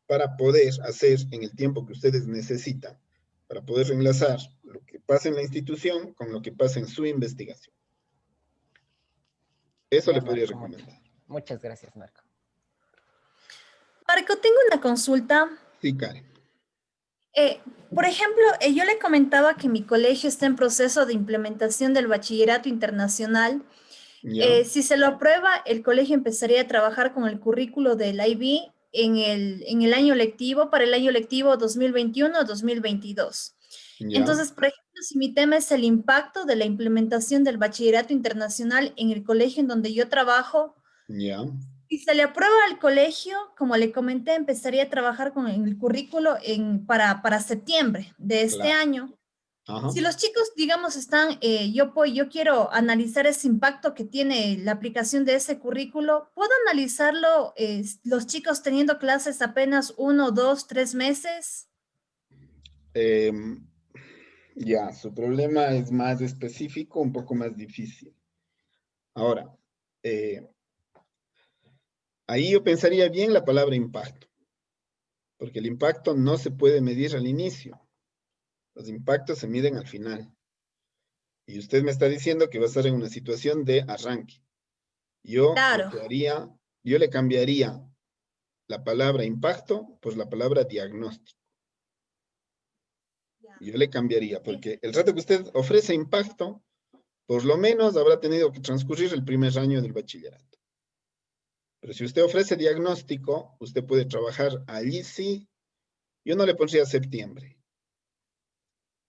para poder hacer en el tiempo que ustedes necesitan, para poder enlazar lo que pasa en la institución con lo que pasa en su investigación. Eso Ya, le podría Marco, recomendar. muchas gracias, Marco. Marco, tengo una consulta. Sí, Karen. Por ejemplo, yo le comentaba que mi colegio está en proceso de implementación del bachillerato internacional. ¿Ya? Si se lo aprueba, el colegio empezaría a trabajar con el currículo del IB en el año lectivo, para el año lectivo 2021-2022. ¿Ya? Entonces, por ejemplo, si mi tema es el impacto de la implementación del bachillerato internacional en el colegio en donde yo trabajo, ¿Ya? si se le aprueba al colegio, como le comenté, empezaría a trabajar con el currículo para septiembre de este Claro. año. Ajá. Si los chicos, digamos, están, yo quiero analizar ese impacto que tiene la aplicación de ese currículo, ¿puedo analizarlo los chicos teniendo clases apenas 1, 2, 3 meses? Em, ya, su problema es más específico, un poco más difícil. Ahora, eh, ahí yo pensaría bien la palabra impacto, porque el impacto no se puede medir al inicio. Los impactos se miden al final. Y usted me está diciendo que va a estar en una situación de arranque. Yo lo Claro. que haría, yo le cambiaría la palabra impacto por la palabra diagnóstico. Ya. Yo le cambiaría, porque el rato que usted ofrece impacto, por lo menos habrá tenido que transcurrir el primer año del bachillerato. Pero si usted ofrece diagnóstico, usted puede trabajar allí sí. Yo no le pondría septiembre.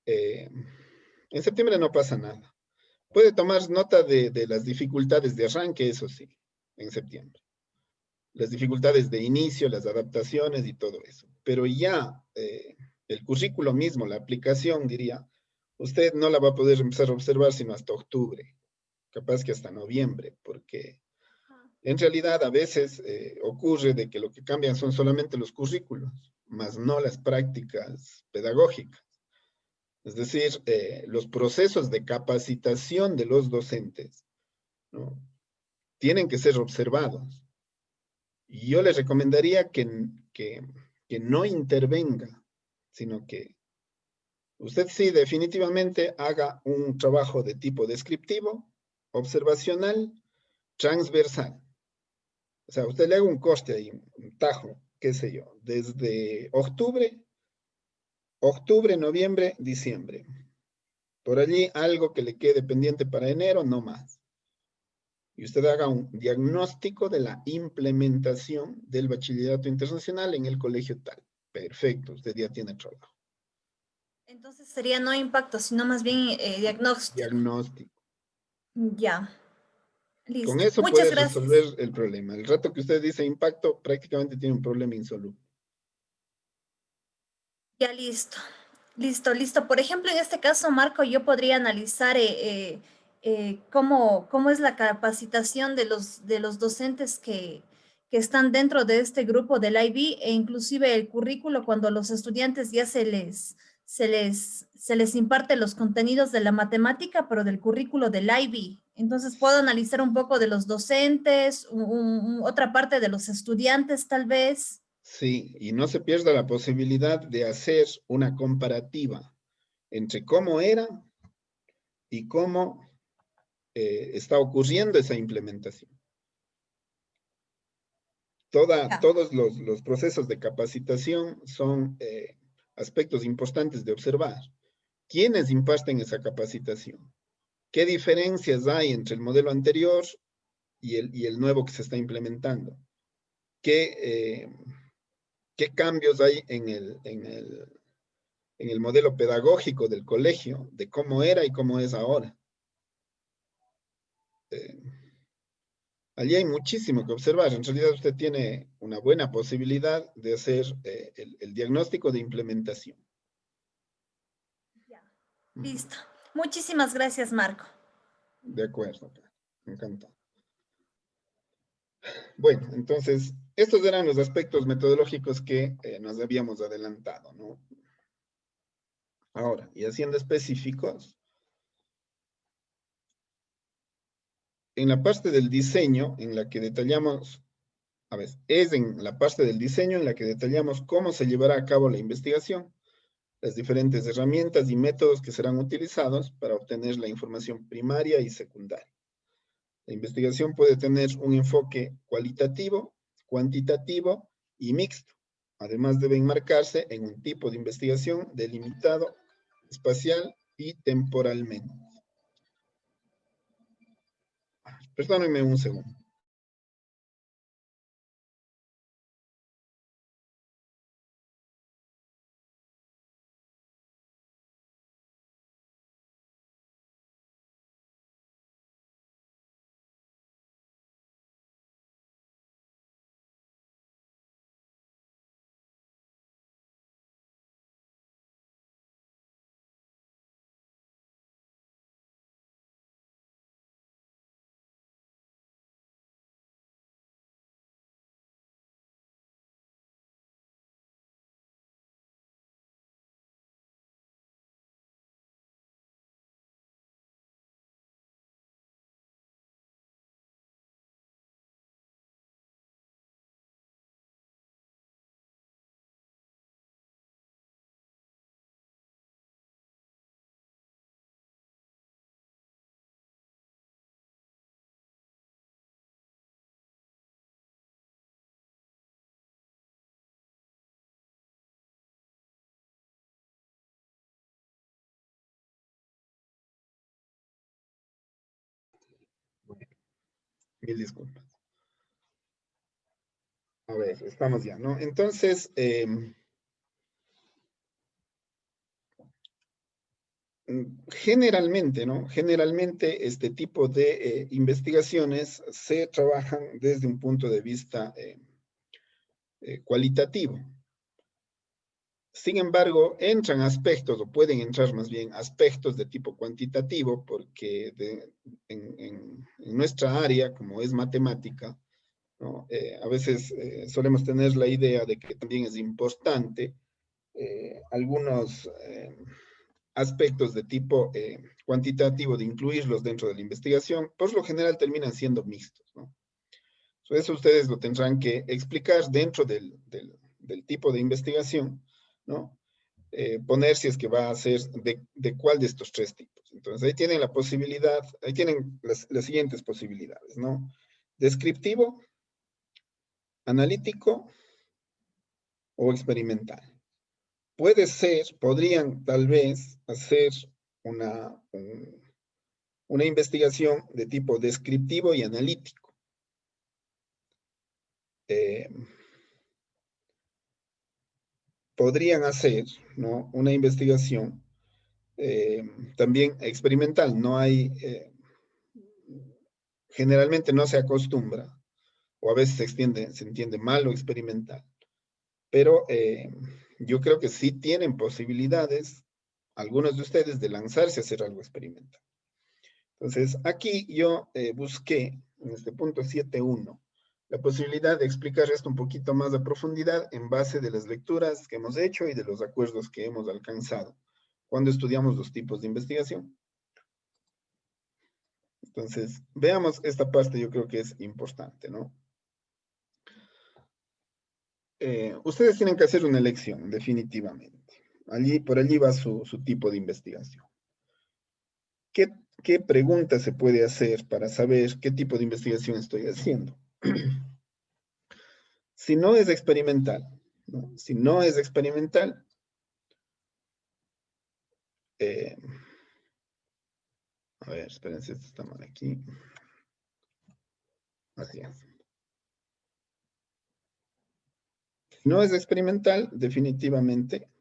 En septiembre no pasa nada. Puede tomar nota de las dificultades de arranque, eso sí, en septiembre. Las dificultades de inicio, las adaptaciones y todo eso. Pero ya el currículo mismo, la aplicación, diría, usted no la va a poder empezar a observar sino hasta octubre, capaz que hasta noviembre, porque en realidad a veces ocurre de que lo que cambian son solamente los currículos, más no las prácticas pedagógicas. Es decir, los procesos de capacitación de los docentes, ¿no? Tienen que ser observados. Y yo les recomendaría que no intervenga, sino que usted sí definitivamente haga un trabajo de tipo descriptivo, observacional, transversal. O sea, usted le haga un corte ahí, un tajo, qué sé yo, desde octubre, noviembre, diciembre. Por allí algo que le quede pendiente para enero, no más. Y usted haga un diagnóstico de la implementación del bachillerato internacional en el colegio tal. Perfecto, usted ya tiene trabajo. Entonces sería no impacto, sino más bien diagnóstico. Diagnóstico. Ya, Con listo. eso Muchas puede gracias. resolver el problema. El rato que usted dice impacto, prácticamente tiene un problema insoluble. Ya, listo. Listo. Por ejemplo, en este caso, Marco, yo podría analizar cómo es la capacitación de los docentes que están dentro de este grupo del IB e inclusive el currículo cuando a los estudiantes ya se les imparte los contenidos de la matemática, pero del currículo del IB. Entonces puedo analizar un poco de los docentes, otra parte de los estudiantes tal vez. Sí, y no se pierda la posibilidad de hacer una comparativa entre cómo era y cómo está ocurriendo esa implementación. Ya. Todos los procesos de capacitación son aspectos importantes de observar. ¿Quiénes imparten esa capacitación? ¿Qué diferencias hay entre el modelo anterior y el nuevo que se está implementando? ¿Qué cambios hay en el modelo pedagógico del colegio, de cómo era y cómo es ahora? Eh, Allí hay muchísimo que observar. En realidad usted tiene una buena posibilidad de hacer el diagnóstico de implementación. Ya. Listo. Muchísimas gracias, Marco. De acuerdo, me encanta. Bueno, entonces, estos eran los aspectos metodológicos que nos habíamos adelantado, ¿no? Ahora, y haciendo específicos, en la parte del diseño, en la que detallamos, a ver, es en la parte del diseño en la que detallamos cómo se llevará a cabo la investigación, las diferentes herramientas y métodos que serán utilizados para obtener la información primaria y secundaria. La investigación puede tener un enfoque cualitativo, cuantitativo y mixto. Además, debe enmarcarse en un tipo de investigación delimitado espacial y temporalmente. Perdónenme un segundo. Mil disculpas. A ver, estamos ya, ¿no? Entonces, generalmente, ¿no? Generalmente este tipo de investigaciones se trabajan desde un punto de vista cualitativo. Sin embargo, entran aspectos, o pueden entrar más bien aspectos de tipo cuantitativo, porque en nuestra área, como es matemática, ¿no? A veces solemos tener la idea de que también es importante algunos aspectos de tipo cuantitativo, de incluirlos dentro de la investigación, por lo general terminan siendo mixtos, ¿no? Eso ustedes lo tendrán que explicar dentro del tipo de investigación, ¿no? Poner si es que va a ser de cuál de estos tres tipos. Entonces ahí tienen la posibilidad, ahí tienen las siguientes posibilidades, ¿no? Descriptivo, analítico o experimental. Puede ser, podrían tal vez hacer una investigación de tipo descriptivo y analítico. Podrían hacer, ¿no?, una investigación también experimental. No hay, generalmente no se acostumbra, o a veces se entiende mal lo experimental, pero yo creo que sí tienen posibilidades, algunos de ustedes, de lanzarse a hacer algo experimental. Entonces, aquí yo busqué, en este punto 7.1, la posibilidad de explicar esto un poquito más a profundidad en base de las lecturas que hemos hecho y de los acuerdos que hemos alcanzado cuando estudiamos los tipos de investigación. Entonces, veamos esta parte, yo creo que es importante, ¿no? Ustedes tienen que hacer una elección, definitivamente. Por allí va su tipo de investigación. ¿Qué pregunta se puede hacer para saber qué tipo de investigación estoy haciendo? Si no es experimental, ¿no? Si no es experimental, a ver, espérense, esto está mal aquí. Así es. Si no es experimental, definitivamente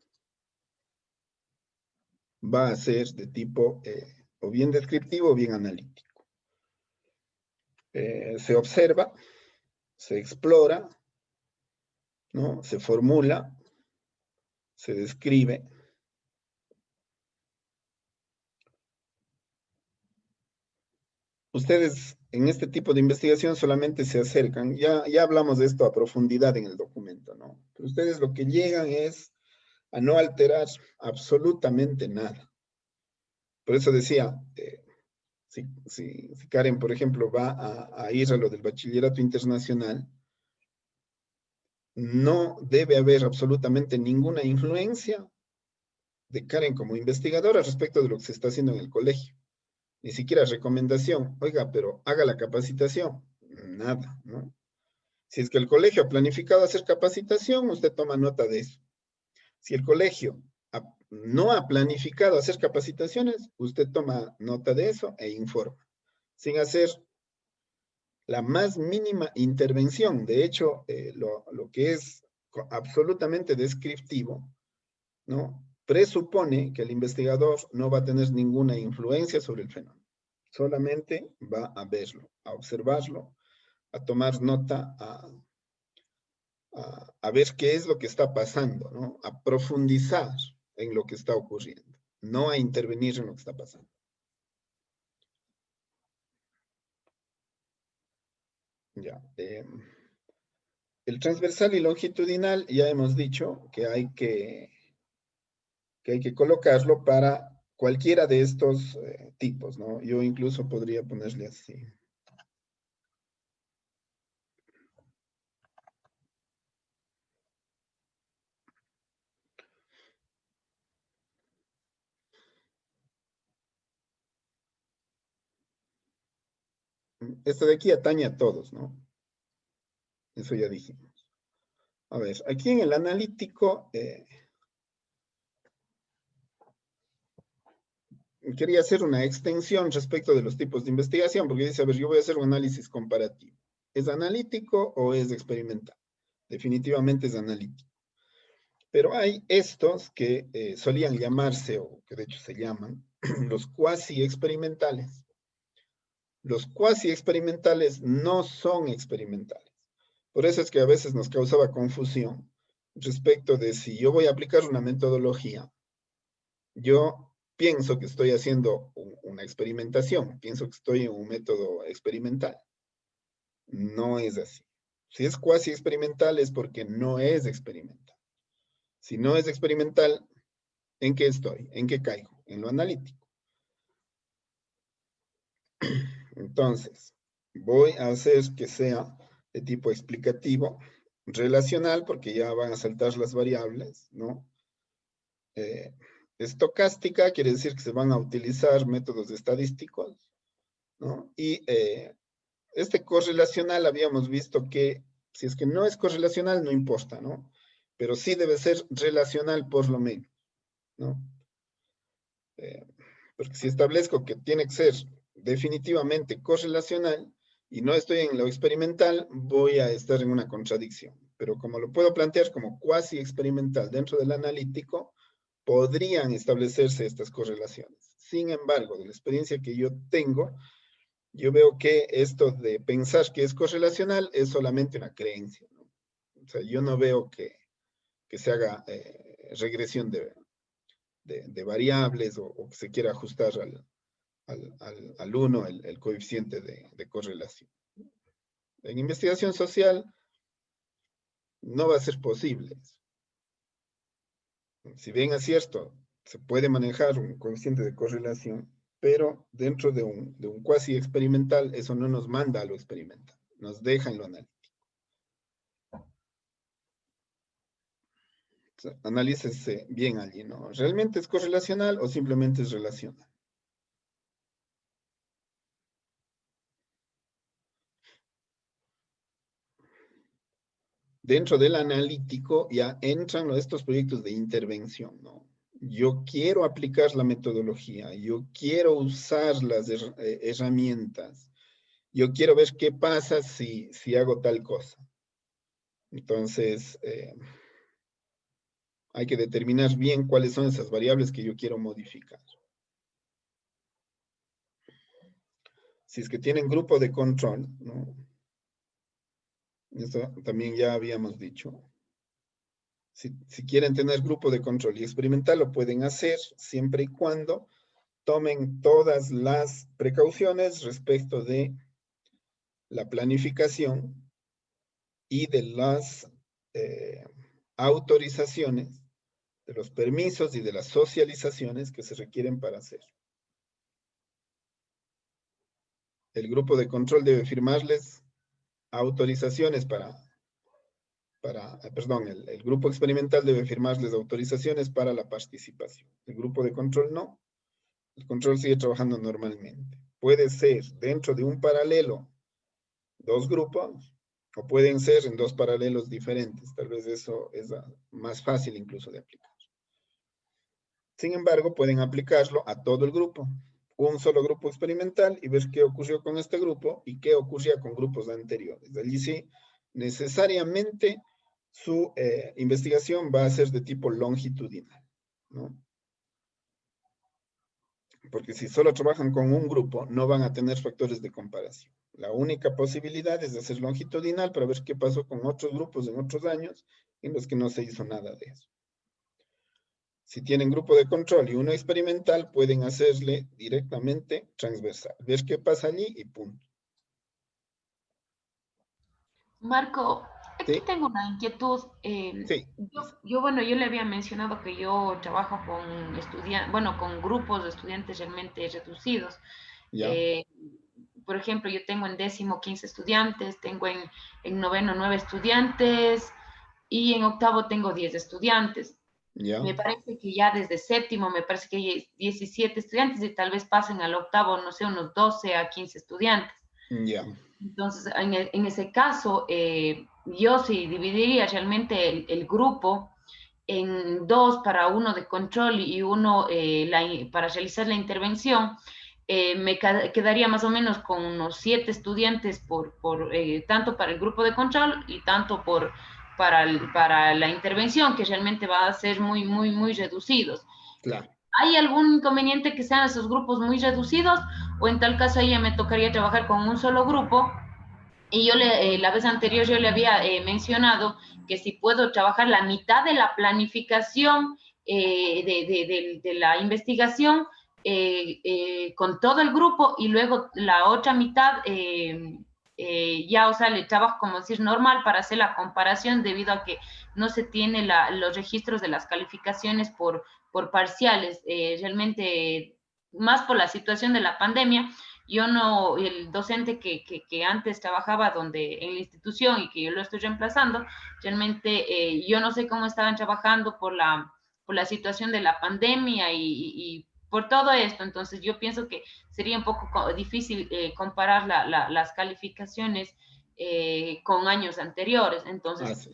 va a ser de tipo o bien descriptivo o bien analítico. Se observa, se explora, ¿no? Se formula, se describe. Ustedes en este tipo de investigación solamente se acercan, ya hablamos de esto a profundidad en el documento, ¿no? Pero ustedes lo que llegan es a no alterar absolutamente nada. Por eso decía, si Karen, por ejemplo, va a ir a lo del bachillerato internacional, no debe haber absolutamente ninguna influencia de Karen como investigadora respecto de lo que se está haciendo en el colegio. Ni siquiera recomendación, oiga, pero haga la capacitación. Nada, ¿no? Si es que el colegio ha planificado hacer capacitación, usted toma nota de eso. Si el colegio no ha planificado hacer capacitaciones, usted toma nota de eso e informa, sin hacer la más mínima intervención. De hecho, lo que es absolutamente descriptivo, ¿no?, presupone que el investigador no va a tener ninguna influencia sobre el fenómeno. Solamente va a verlo, a observarlo, a tomar nota, a ver qué es lo que está pasando, ¿no?, a profundizar en lo que está ocurriendo, no a intervenir en lo que está pasando. Ya. El transversal y longitudinal ya hemos dicho que hay que colocarlo para cualquiera de estos tipos, ¿no? Yo incluso podría ponerle así. Esto de aquí atañe a todos, ¿no? Eso ya dijimos. A ver, aquí en el analítico, quería hacer una extensión respecto de los tipos de investigación, porque dice, a ver, yo voy a hacer un análisis comparativo. ¿Es analítico o es experimental? Definitivamente es analítico. Pero hay estos que solían llamarse, o que de hecho se llaman, los cuasi experimentales. Los cuasi experimentales no son experimentales. Por eso es que a veces nos causaba confusión respecto de si yo voy a aplicar una metodología, yo pienso que estoy haciendo una experimentación, pienso que estoy en un método experimental. No es así. Si es cuasi experimental es porque no es experimental. Si no es experimental, ¿en qué estoy? ¿En qué caigo? En lo analítico. Entonces, voy a hacer que sea de tipo explicativo, relacional, porque ya van a saltar las variables, ¿no? Estocástica quiere decir que se van a utilizar métodos estadísticos, ¿no? Y este correlacional habíamos visto que si es que no es correlacional no importa, ¿no? Pero sí debe ser relacional por lo menos, ¿no? Porque si establezco que tiene que ser definitivamente correlacional y no estoy en lo experimental, voy a estar en una contradicción. Pero como lo puedo plantear como cuasi experimental dentro del analítico, podrían establecerse estas correlaciones. Sin embargo, de la experiencia que yo tengo, yo veo que esto de pensar que es correlacional es solamente una creencia, ¿no? O sea, yo no veo que se haga regresión de variables o que se quiera ajustar al 1 el coeficiente de correlación. En investigación social no va a ser posible eso. Si bien es cierto, se puede manejar un coeficiente de correlación, pero dentro de un cuasi experimental, eso no nos manda a lo experimental, nos deja en lo analítico. O sea, analícese bien allí, ¿no? ¿Realmente es correlacional o simplemente es relacional? Dentro del analítico ya entran estos proyectos de intervención, ¿no? Yo quiero aplicar la metodología, yo quiero usar las herramientas, yo quiero ver qué pasa si hago tal cosa. Entonces, hay que determinar bien cuáles son esas variables que yo quiero modificar. Si es que tienen grupo de control, ¿no? Esto también ya habíamos dicho. Si quieren tener grupo de control y experimental, lo pueden hacer siempre y cuando tomen todas las precauciones respecto de la planificación y de las autorizaciones, de los permisos y de las socializaciones que se requieren para hacer. El grupo de control debe firmarles autorizaciones el grupo experimental debe firmarles autorizaciones para la participación. El grupo de control no. El control sigue trabajando normalmente. Puede ser dentro de un paralelo 2 grupos, o pueden ser en 2 paralelos diferentes. Tal vez eso es más fácil incluso de aplicar. Sin embargo, pueden aplicarlo a todo el grupo. Un solo grupo experimental y ver qué ocurrió con este grupo y qué ocurría con grupos anteriores. Allí sí, necesariamente su investigación va a ser de tipo longitudinal, ¿no? Porque si solo trabajan con un grupo, no van a tener factores de comparación. La única posibilidad es de hacer longitudinal para ver qué pasó con otros grupos en otros años en los que no se hizo nada de eso. Si tienen grupo de control y uno experimental, pueden hacerle directamente transversal. Ver qué pasa allí y punto. Marco, aquí Sí. tengo una inquietud. Sí. Yo le había mencionado que yo trabajo con con grupos de estudiantes realmente reducidos. Ya. Por ejemplo, yo tengo en 10º 15 estudiantes, tengo en 9º 9 estudiantes y en 8º tengo 10 estudiantes. Ya. Me parece que ya desde 7º me parece que hay 17 estudiantes y tal vez pasen al 8º, no sé, unos 12 a 15 estudiantes. Ya. Entonces, en ese caso, yo sí dividiría realmente el grupo en 2 para uno de control y uno para realizar la intervención, me quedaría más o menos con unos 7 estudiantes tanto para el grupo de control y tanto para la intervención, que realmente va a ser muy reducidos. Claro. ¿Hay algún inconveniente que sean esos grupos muy reducidos? O en tal caso, a ella me tocaría trabajar con un solo grupo. Y yo la vez anterior yo le había mencionado que si puedo trabajar la mitad de la planificación de la investigación con todo el grupo y luego la otra mitad ya, o sea, le trabajo como decir normal para hacer la comparación debido a que no se tiene los registros de las calificaciones por parciales. Realmente, más por la situación de la pandemia, yo no, el docente que antes trabajaba en la institución y que yo lo estoy reemplazando, realmente yo no sé cómo estaban trabajando por la situación de la pandemia y por todo esto. Entonces yo pienso que sería un poco difícil comparar las calificaciones con años anteriores. Entonces,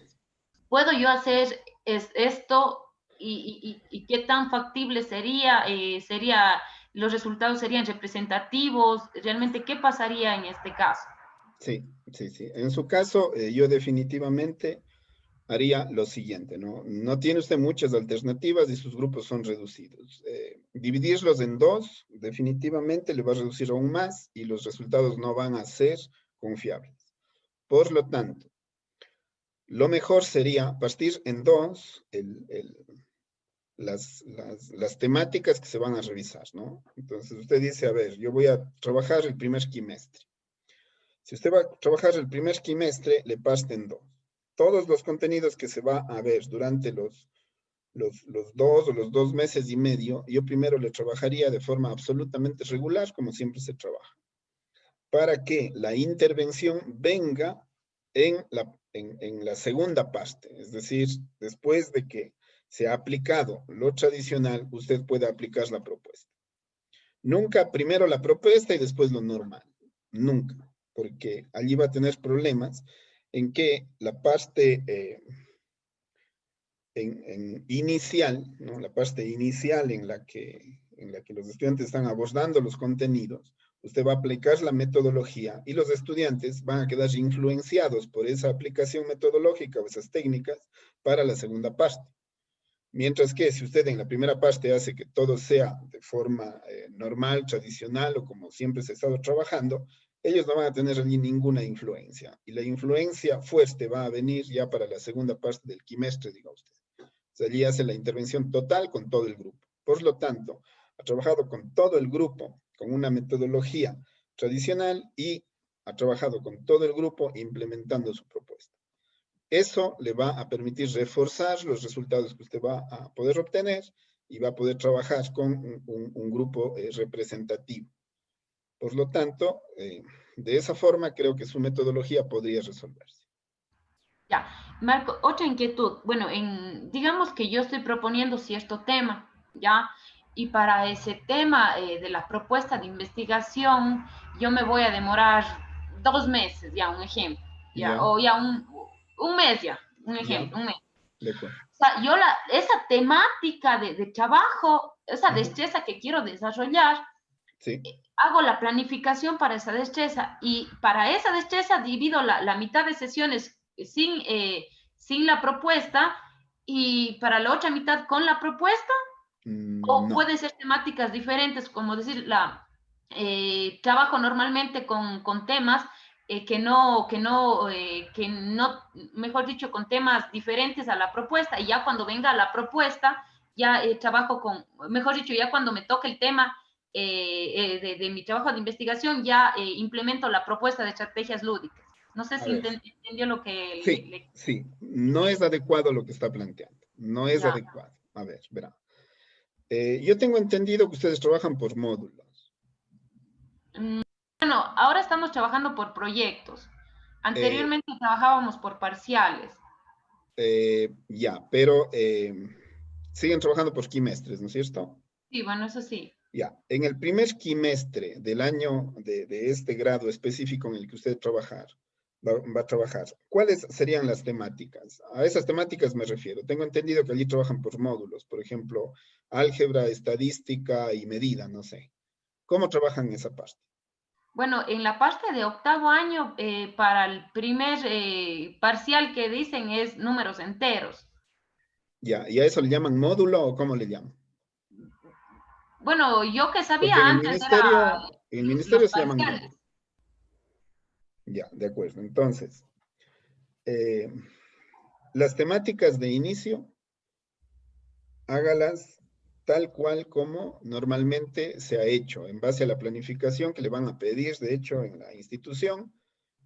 ¿puedo yo hacer esto y qué tan factible sería? ¿Los resultados serían representativos? ¿Realmente qué pasaría en este caso? Sí. En su caso, yo definitivamente haría lo siguiente, ¿no? No tiene usted muchas alternativas y sus grupos son reducidos. Dividirlos en 2 definitivamente le va a reducir aún más y los resultados no van a ser confiables. Por lo tanto, lo mejor sería partir en 2 las temáticas que se van a revisar, ¿no? Entonces usted dice, a ver, yo voy a trabajar el primer quimestre. Si usted va a trabajar el primer quimestre, le parte en 2. Todos los contenidos que se va a ver durante los 2 o los 2 meses y medio, yo primero le trabajaría de forma absolutamente regular, como siempre se trabaja, para que la intervención venga en la segunda parte, es decir, después de que se ha aplicado lo tradicional, usted puede aplicar la propuesta. Nunca primero la propuesta y después lo normal, nunca, porque allí va a tener problemas en que la parte inicial, ¿no? La parte inicial en la que los estudiantes están abordando los contenidos, usted va a aplicar la metodología y los estudiantes van a quedar influenciados por esa aplicación metodológica o esas técnicas para la segunda parte. Mientras que si usted en la primera parte hace que todo sea de forma normal, tradicional o como siempre se ha estado trabajando, ellos no van a tener allí ninguna influencia. Y la influencia fuerte va a venir ya para la segunda parte del quimestre, diga usted. O sea, allí hace la intervención total con todo el grupo. Por lo tanto, ha trabajado con todo el grupo, con una metodología tradicional y ha trabajado con todo el grupo implementando su propuesta. Eso le va a permitir reforzar los resultados que usted va a poder obtener y va a poder trabajar con un grupo representativo. Por lo tanto, de esa forma creo que su metodología podría resolverse. Ya, Marco, otra inquietud. Bueno, digamos que yo estoy proponiendo cierto tema, ¿ya? Y para ese tema de la propuesta de investigación, yo me voy a demorar 2 meses, ya, un ejemplo, ¿ya? Ya. O ya un mes, ya, un ejemplo, Ya. un mes. De acuerdo. O sea, yo esa temática de trabajo, esa destreza que quiero desarrollar, sí. Hago la planificación para esa destreza y para esa destreza divido la mitad de sesiones sin la propuesta y para la otra mitad con la propuesta. O No. pueden ser temáticas diferentes, como decir, trabajo normalmente con temas que no, mejor dicho, con temas diferentes a la propuesta, y ya cuando venga la propuesta, ya trabajo mejor dicho, ya cuando me toque el tema de mi trabajo de investigación, ya implemento la propuesta de estrategias lúdicas. No sé si entendió lo que... Sí, no es adecuado lo que está planteando, no es adecuado. A ver, verá. Yo tengo entendido que ustedes trabajan por módulos. Bueno, ahora estamos trabajando por proyectos. Anteriormente trabajábamos por parciales. Ya, pero siguen trabajando por quimestres, ¿no es cierto? Sí, bueno, eso sí. Ya, en el primer quimestre del año de este grado específico en el que usted trabajar, va a trabajar. ¿Cuáles serían las temáticas? A esas temáticas me refiero. Tengo entendido que allí trabajan por módulos, por ejemplo, álgebra, estadística y medida, no sé. ¿Cómo trabajan esa parte? Bueno, en la parte de octavo año, para el primer parcial que dicen es números enteros. Ya, ¿y a eso le llaman módulo o cómo le llaman? Bueno, yo que sabía Porque antes era en el los ministerio se llaman parciales. módulo. Ya, de acuerdo. Entonces, las temáticas de inicio, hágalas tal cual como normalmente se ha hecho, en base a la planificación que le van a pedir, de hecho, en la institución,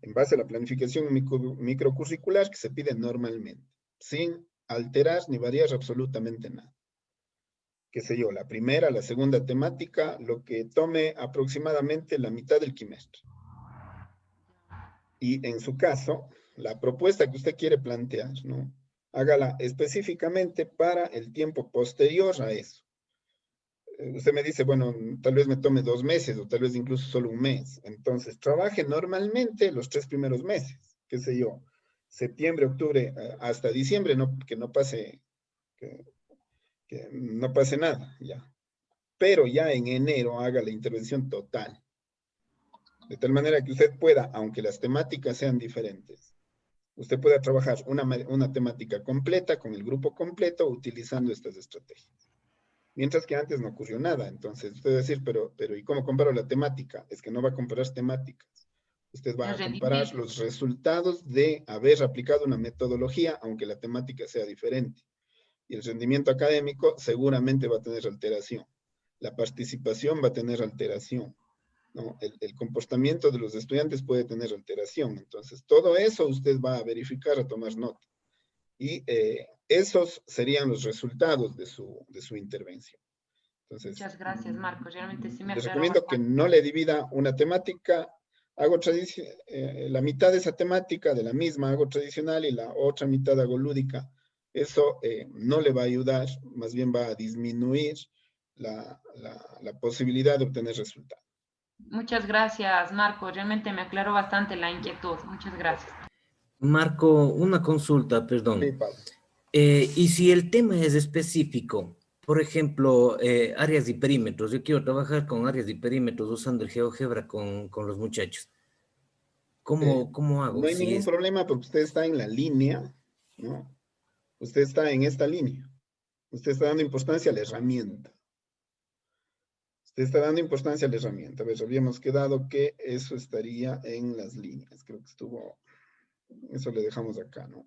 en base a la planificación microcurricular que se pide normalmente, sin alterar ni variar absolutamente nada. Qué sé yo, la primera, la segunda temática, lo que tome aproximadamente la mitad del quimestre. Y en su caso, la propuesta que usted quiere plantear, ¿no? Hágala específicamente para el tiempo posterior a eso. Usted me dice, bueno, tal vez me tome 2 meses o tal vez incluso solo 1 mes. Entonces, trabaje normalmente los 3 primeros meses, qué sé yo, septiembre, octubre, hasta diciembre, no, que no pase nada, ya. Pero ya en enero haga la intervención total. De tal manera que usted pueda, aunque las temáticas sean diferentes, usted pueda trabajar una temática completa con el grupo completo utilizando estas estrategias. Mientras que antes no ocurrió nada. Entonces, usted va a decir, pero ¿y cómo comparo la temática? Es que no va a comparar temáticas. Usted va a comparar los resultados de haber aplicado una metodología, aunque la temática sea diferente. Y el rendimiento académico seguramente va a tener alteración. La participación va a tener alteración, ¿no? El comportamiento de los estudiantes puede tener alteración. Entonces, todo eso usted va a verificar, a tomar nota. Y esos serían los resultados de su intervención. Entonces, muchas gracias, Marcos. Realmente sí me les aclaró recomiendo que no le divida una temática. Hago la mitad de esa temática, de la misma hago tradicional y la otra mitad hago lúdica. Eso no le va a ayudar, más bien va a disminuir la posibilidad de obtener resultados. Muchas gracias, Marco. Realmente me aclaró bastante la inquietud. Muchas gracias. Marco, una consulta, perdón. Sí, Pablo. Y si el tema es específico, por ejemplo, áreas y perímetros, yo quiero trabajar con áreas y perímetros usando el GeoGebra con los muchachos. ¿Cómo hago? No hay ningún problema porque usted está en la línea, ¿no? Usted está en esta línea. Usted está dando importancia a la herramienta. Usted está dando importancia a la herramienta. A ver, habíamos quedado que eso estaría en las líneas. Creo que estuvo... Eso le dejamos acá, ¿no?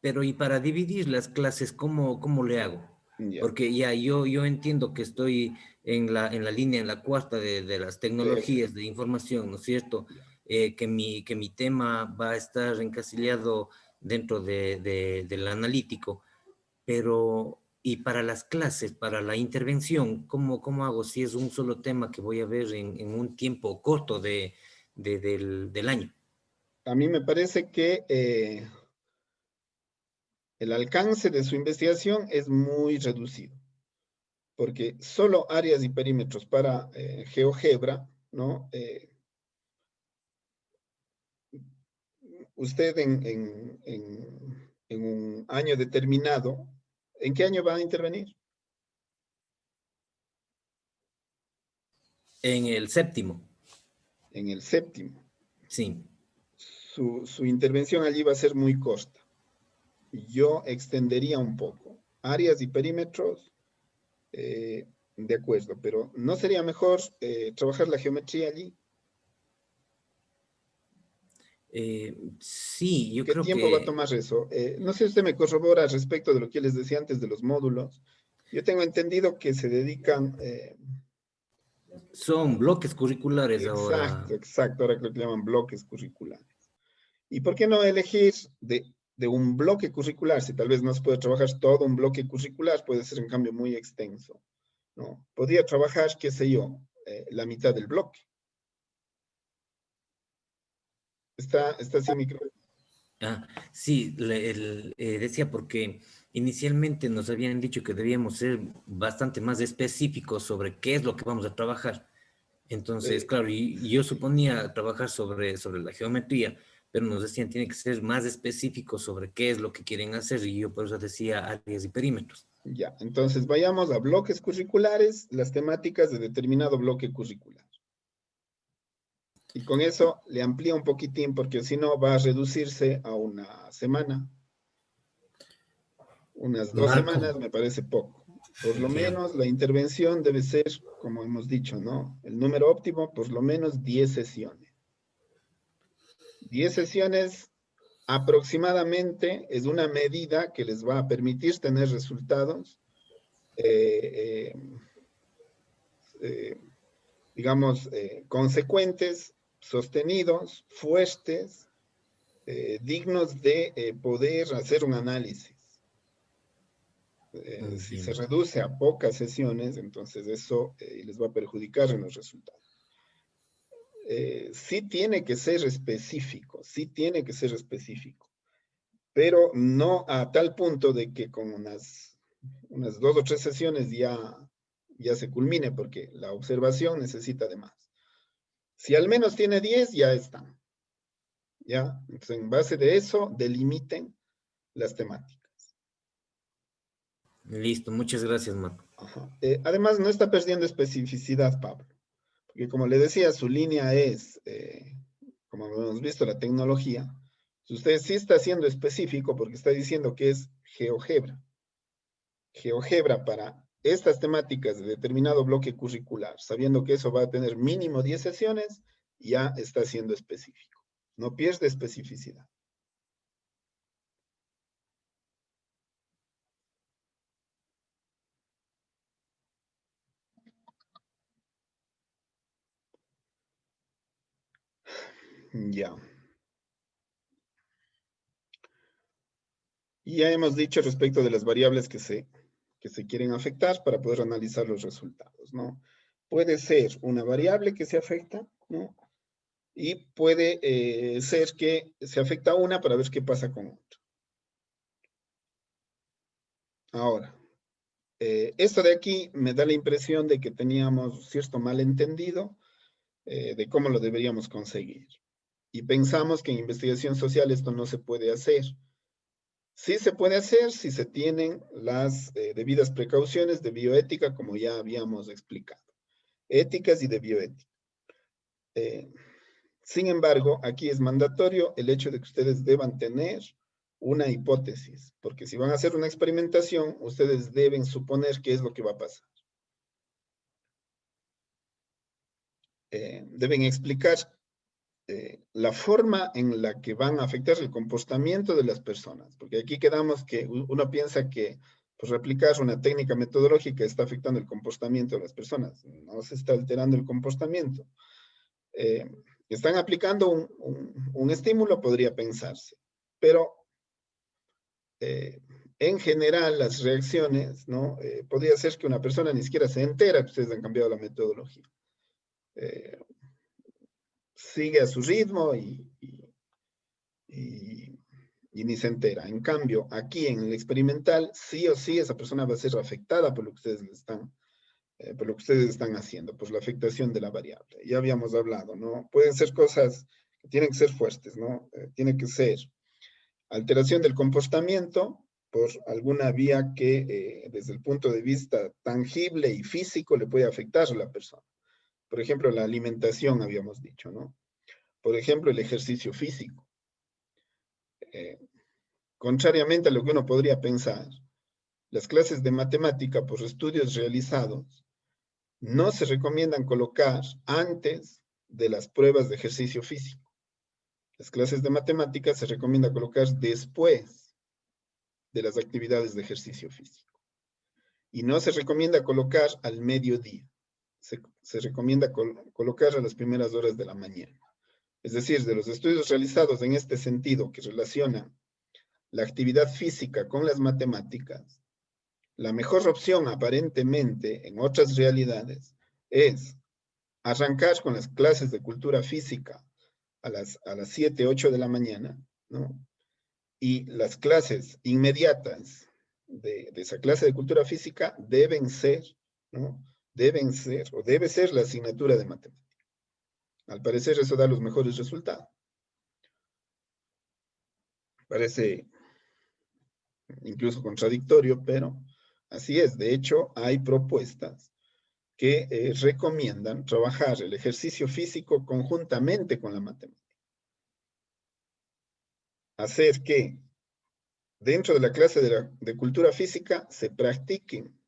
Pero y para dividir las clases, ¿cómo le hago? Ya. Porque ya yo entiendo que estoy en la línea, en la cuarta de las tecnologías de información, ¿no es cierto? Que mi tema va a estar encasillado dentro del analítico, pero y para las clases, para la intervención, ¿cómo hago si es un solo tema que voy a ver en un tiempo corto del año? A mí me parece que el alcance de su investigación es muy reducido, porque solo áreas y perímetros para GeoGebra, ¿no? Usted en un año determinado, ¿en qué año va a intervenir? En el séptimo. En el séptimo. Sí. Su intervención allí va a ser muy corta. Yo extendería un poco. Áreas y perímetros, de acuerdo, pero ¿no sería mejor trabajar la geometría allí? Sí, yo ¿Qué creo tiempo va a que... tomar eso? No sé si usted me corrobora respecto de lo que les decía antes de los módulos. Yo tengo entendido que se dedican... son bloques curriculares ahora. Exacto, ahora creo que llaman bloques curriculares. ¿Y por qué no elegir de un bloque curricular? Si tal vez no se puede trabajar todo un bloque curricular, puede ser en cambio muy extenso, ¿no? Podría trabajar, qué sé yo, la mitad del bloque. ¿Está sin micrófono? Sí, decía porque inicialmente nos habían dicho que debíamos ser bastante más específicos sobre qué es lo que vamos a trabajar. Entonces, claro, y yo suponía trabajar sobre la geometría, pero nos decían tiene que ser más específico sobre qué es lo que quieren hacer, y yo por eso decía áreas y perímetros. Ya, entonces vayamos a bloques curriculares, las temáticas de determinado bloque curricular. Y con eso le amplía un poquitín, porque si no va a reducirse a una semana. Unas 2 Marco. semanas me parece poco. Por lo menos la intervención debe ser, como hemos dicho, ¿no? El número óptimo, por lo menos 10 sesiones. 10 sesiones aproximadamente es una medida que les va a permitir tener resultados, digamos, consecuentes, sostenidos, fuertes, dignos de poder hacer un análisis. Si se reduce a pocas sesiones, entonces eso les va a perjudicar en los resultados. Sí tiene que ser específico, pero no a tal punto de que con unas 2 o 3 sesiones ya se culmine, porque la observación necesita de más. Si al menos tiene 10, ya están. ¿Ya? Entonces, en base de eso, delimiten las temáticas. Listo, muchas gracias, Marco. Además, no está perdiendo especificidad, Pablo. Porque como le decía, su línea es, como hemos visto, la tecnología. Usted sí está siendo específico porque está diciendo que es GeoGebra. GeoGebra para estas temáticas de determinado bloque curricular, sabiendo que eso va a tener mínimo 10 sesiones, ya está siendo específico. No pierde especificidad. Ya. Y ya hemos dicho respecto de las variables que se quieren afectar para poder analizar los resultados, ¿no? Puede ser una variable que se afecta, ¿no? Y puede ser que se afecta una para ver qué pasa con otra. Ahora, esto de aquí me da la impresión de que teníamos cierto malentendido de cómo lo deberíamos conseguir. Y pensamos que en investigación social esto no se puede hacer. Sí se puede hacer si se tienen las debidas precauciones de bioética, como ya habíamos explicado. Éticas y de bioética. Sin embargo, aquí es mandatorio el hecho de que ustedes deban tener una hipótesis, porque si van a hacer una experimentación, ustedes deben suponer qué es lo que va a pasar. Deben explicar la forma en la que van a afectar el comportamiento de las personas, porque aquí quedamos que uno piensa que pues, replicar una técnica metodológica está afectando el comportamiento de las personas. No se está alterando el comportamiento. Están aplicando un estímulo, podría pensarse, pero en general las reacciones, ¿no? Podría ser que una persona ni siquiera se entera que ustedes han cambiado la metodología. Sigue a su ritmo y ni se entera. En cambio, aquí en el experimental, sí o sí esa persona va a ser afectada por lo que ustedes están haciendo, por la afectación de la variable. Ya habíamos hablado, ¿no? Pueden ser cosas que tienen que ser fuertes, ¿no? Tiene que ser alteración del comportamiento por alguna vía que desde el punto de vista tangible y físico le puede afectar a la persona. Por ejemplo, la alimentación, habíamos dicho, ¿no? Por ejemplo, el ejercicio físico. Contrariamente a lo que uno podría pensar, las clases de matemática por estudios realizados no se recomiendan colocar antes de las pruebas de ejercicio físico. Las clases de matemática se recomienda colocar después de las actividades de ejercicio físico. Y no se recomienda colocar al mediodía. Se recomienda colocar a las primeras horas de la mañana. Es decir, de los estudios realizados en este sentido que relacionan la actividad física con las matemáticas, la mejor opción aparentemente en otras realidades es arrancar con las clases de cultura física a las 7, 8 de la mañana, ¿no? Y las clases inmediatas de esa clase de cultura física deben ser, ¿no? deben ser, o debe ser la asignatura de matemática. Al parecer eso da los mejores resultados. Parece incluso contradictorio, pero así es. De hecho, hay propuestas que recomiendan trabajar el ejercicio físico conjuntamente con la matemática. Hacer que dentro de la clase de cultura física se practiquen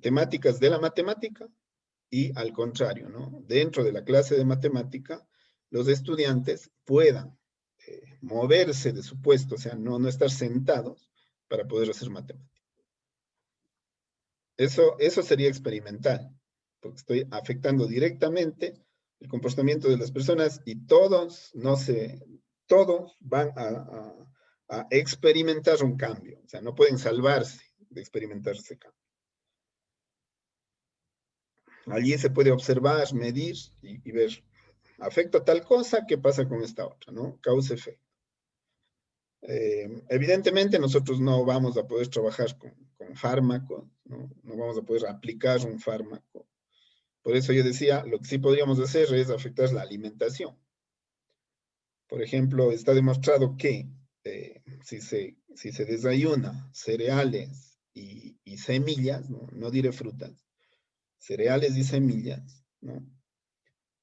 temáticas de la matemática y al contrario, ¿no? Dentro de la clase de matemática, los estudiantes puedan moverse de su puesto, o sea, no estar sentados para poder hacer matemática. Eso sería experimental, porque estoy afectando directamente el comportamiento de las personas y todos van a experimentar un cambio, o sea, no pueden salvarse de experimentar ese cambio. Allí se puede observar, medir y ver, afecta tal cosa, ¿qué pasa con esta otra, no? Causa-efecto. Evidentemente nosotros no vamos a poder trabajar con fármacos, ¿no? No vamos a poder aplicar un fármaco. Por eso yo decía, lo que sí podríamos hacer es afectar la alimentación. Por ejemplo, está demostrado que si se desayuna cereales y semillas, no diré frutas, cereales y semillas, ¿no?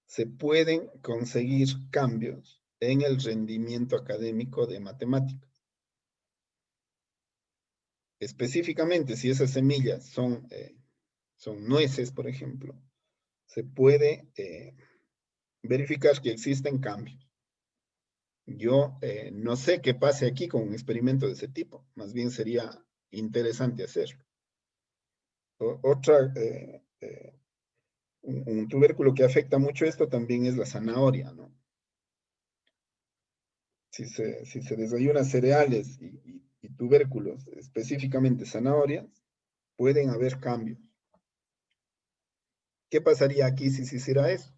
Se pueden conseguir cambios en el rendimiento académico de matemáticas. Específicamente, si esas semillas son nueces, por ejemplo, se puede verificar que existen cambios. Yo no sé qué pase aquí con un experimento de ese tipo, más bien sería interesante hacerlo. Un tubérculo que afecta mucho esto también es la zanahoria, ¿no? Si se desayuna cereales y tubérculos, específicamente zanahorias, pueden haber cambios. ¿Qué pasaría aquí si se hiciera eso?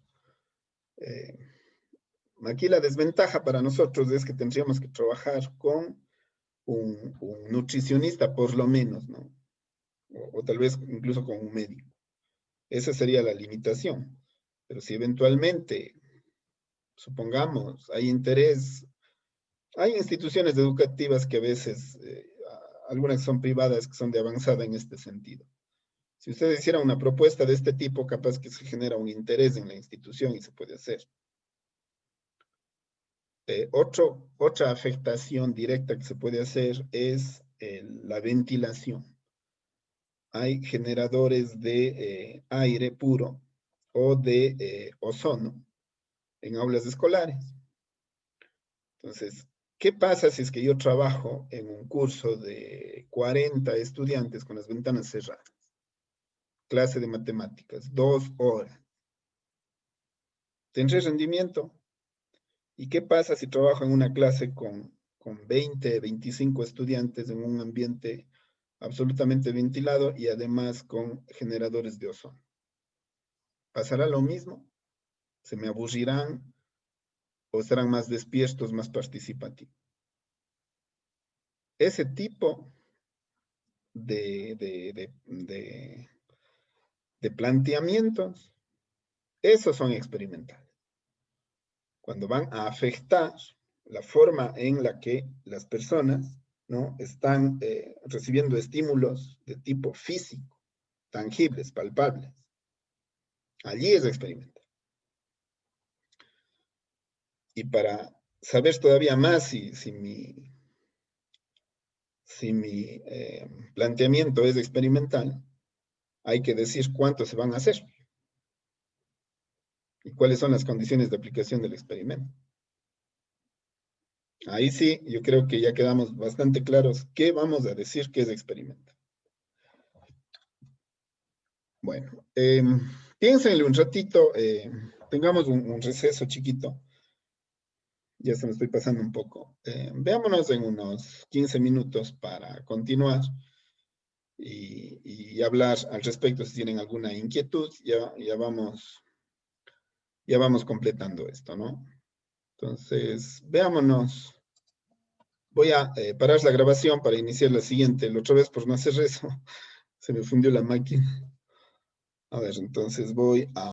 Aquí la desventaja para nosotros es que tendríamos que trabajar con un nutricionista por lo menos, ¿no? O tal vez incluso con un médico. Esa sería la limitación. Pero si eventualmente, supongamos, hay interés, hay instituciones educativas que a veces, algunas son privadas que son de avanzada en este sentido. Si ustedes hicieran una propuesta de este tipo, capaz que se genera un interés en la institución y se puede hacer. Otra afectación directa que se puede hacer es la ventilación. Hay generadores de aire puro o de ozono en aulas escolares. Entonces, ¿qué pasa si es que yo trabajo en un curso de 40 estudiantes con las ventanas cerradas? Clase de matemáticas, 2 horas. ¿Tendré rendimiento? ¿Y qué pasa si trabajo en una clase con 20, 25 estudiantes en un ambiente absolutamente ventilado y además con generadores de ozono? ¿Pasará lo mismo? ¿Se me aburrirán o estarán más despiertos, más participativos? Ese tipo de planteamientos, esos son experimentales. Cuando van a afectar la forma en la que las personas, ¿no?, están recibiendo estímulos de tipo físico, tangibles, palpables. Allí es experimental. Y para saber todavía más si mi planteamiento es experimental, hay que decir cuántos se van a hacer y cuáles son las condiciones de aplicación del experimento. Ahí sí, yo creo que ya quedamos bastante claros qué vamos a decir que es experimento. Bueno, piénsenle un ratito, tengamos un receso chiquito. Ya se me estoy pasando un poco. Veámonos en unos 15 minutos para continuar y hablar al respecto si tienen alguna inquietud. Ya vamos completando esto, ¿no? Entonces, veámonos. Voy a parar la grabación para iniciar la siguiente. La otra vez, por no hacer eso, Se me fundió la máquina. A ver, entonces voy a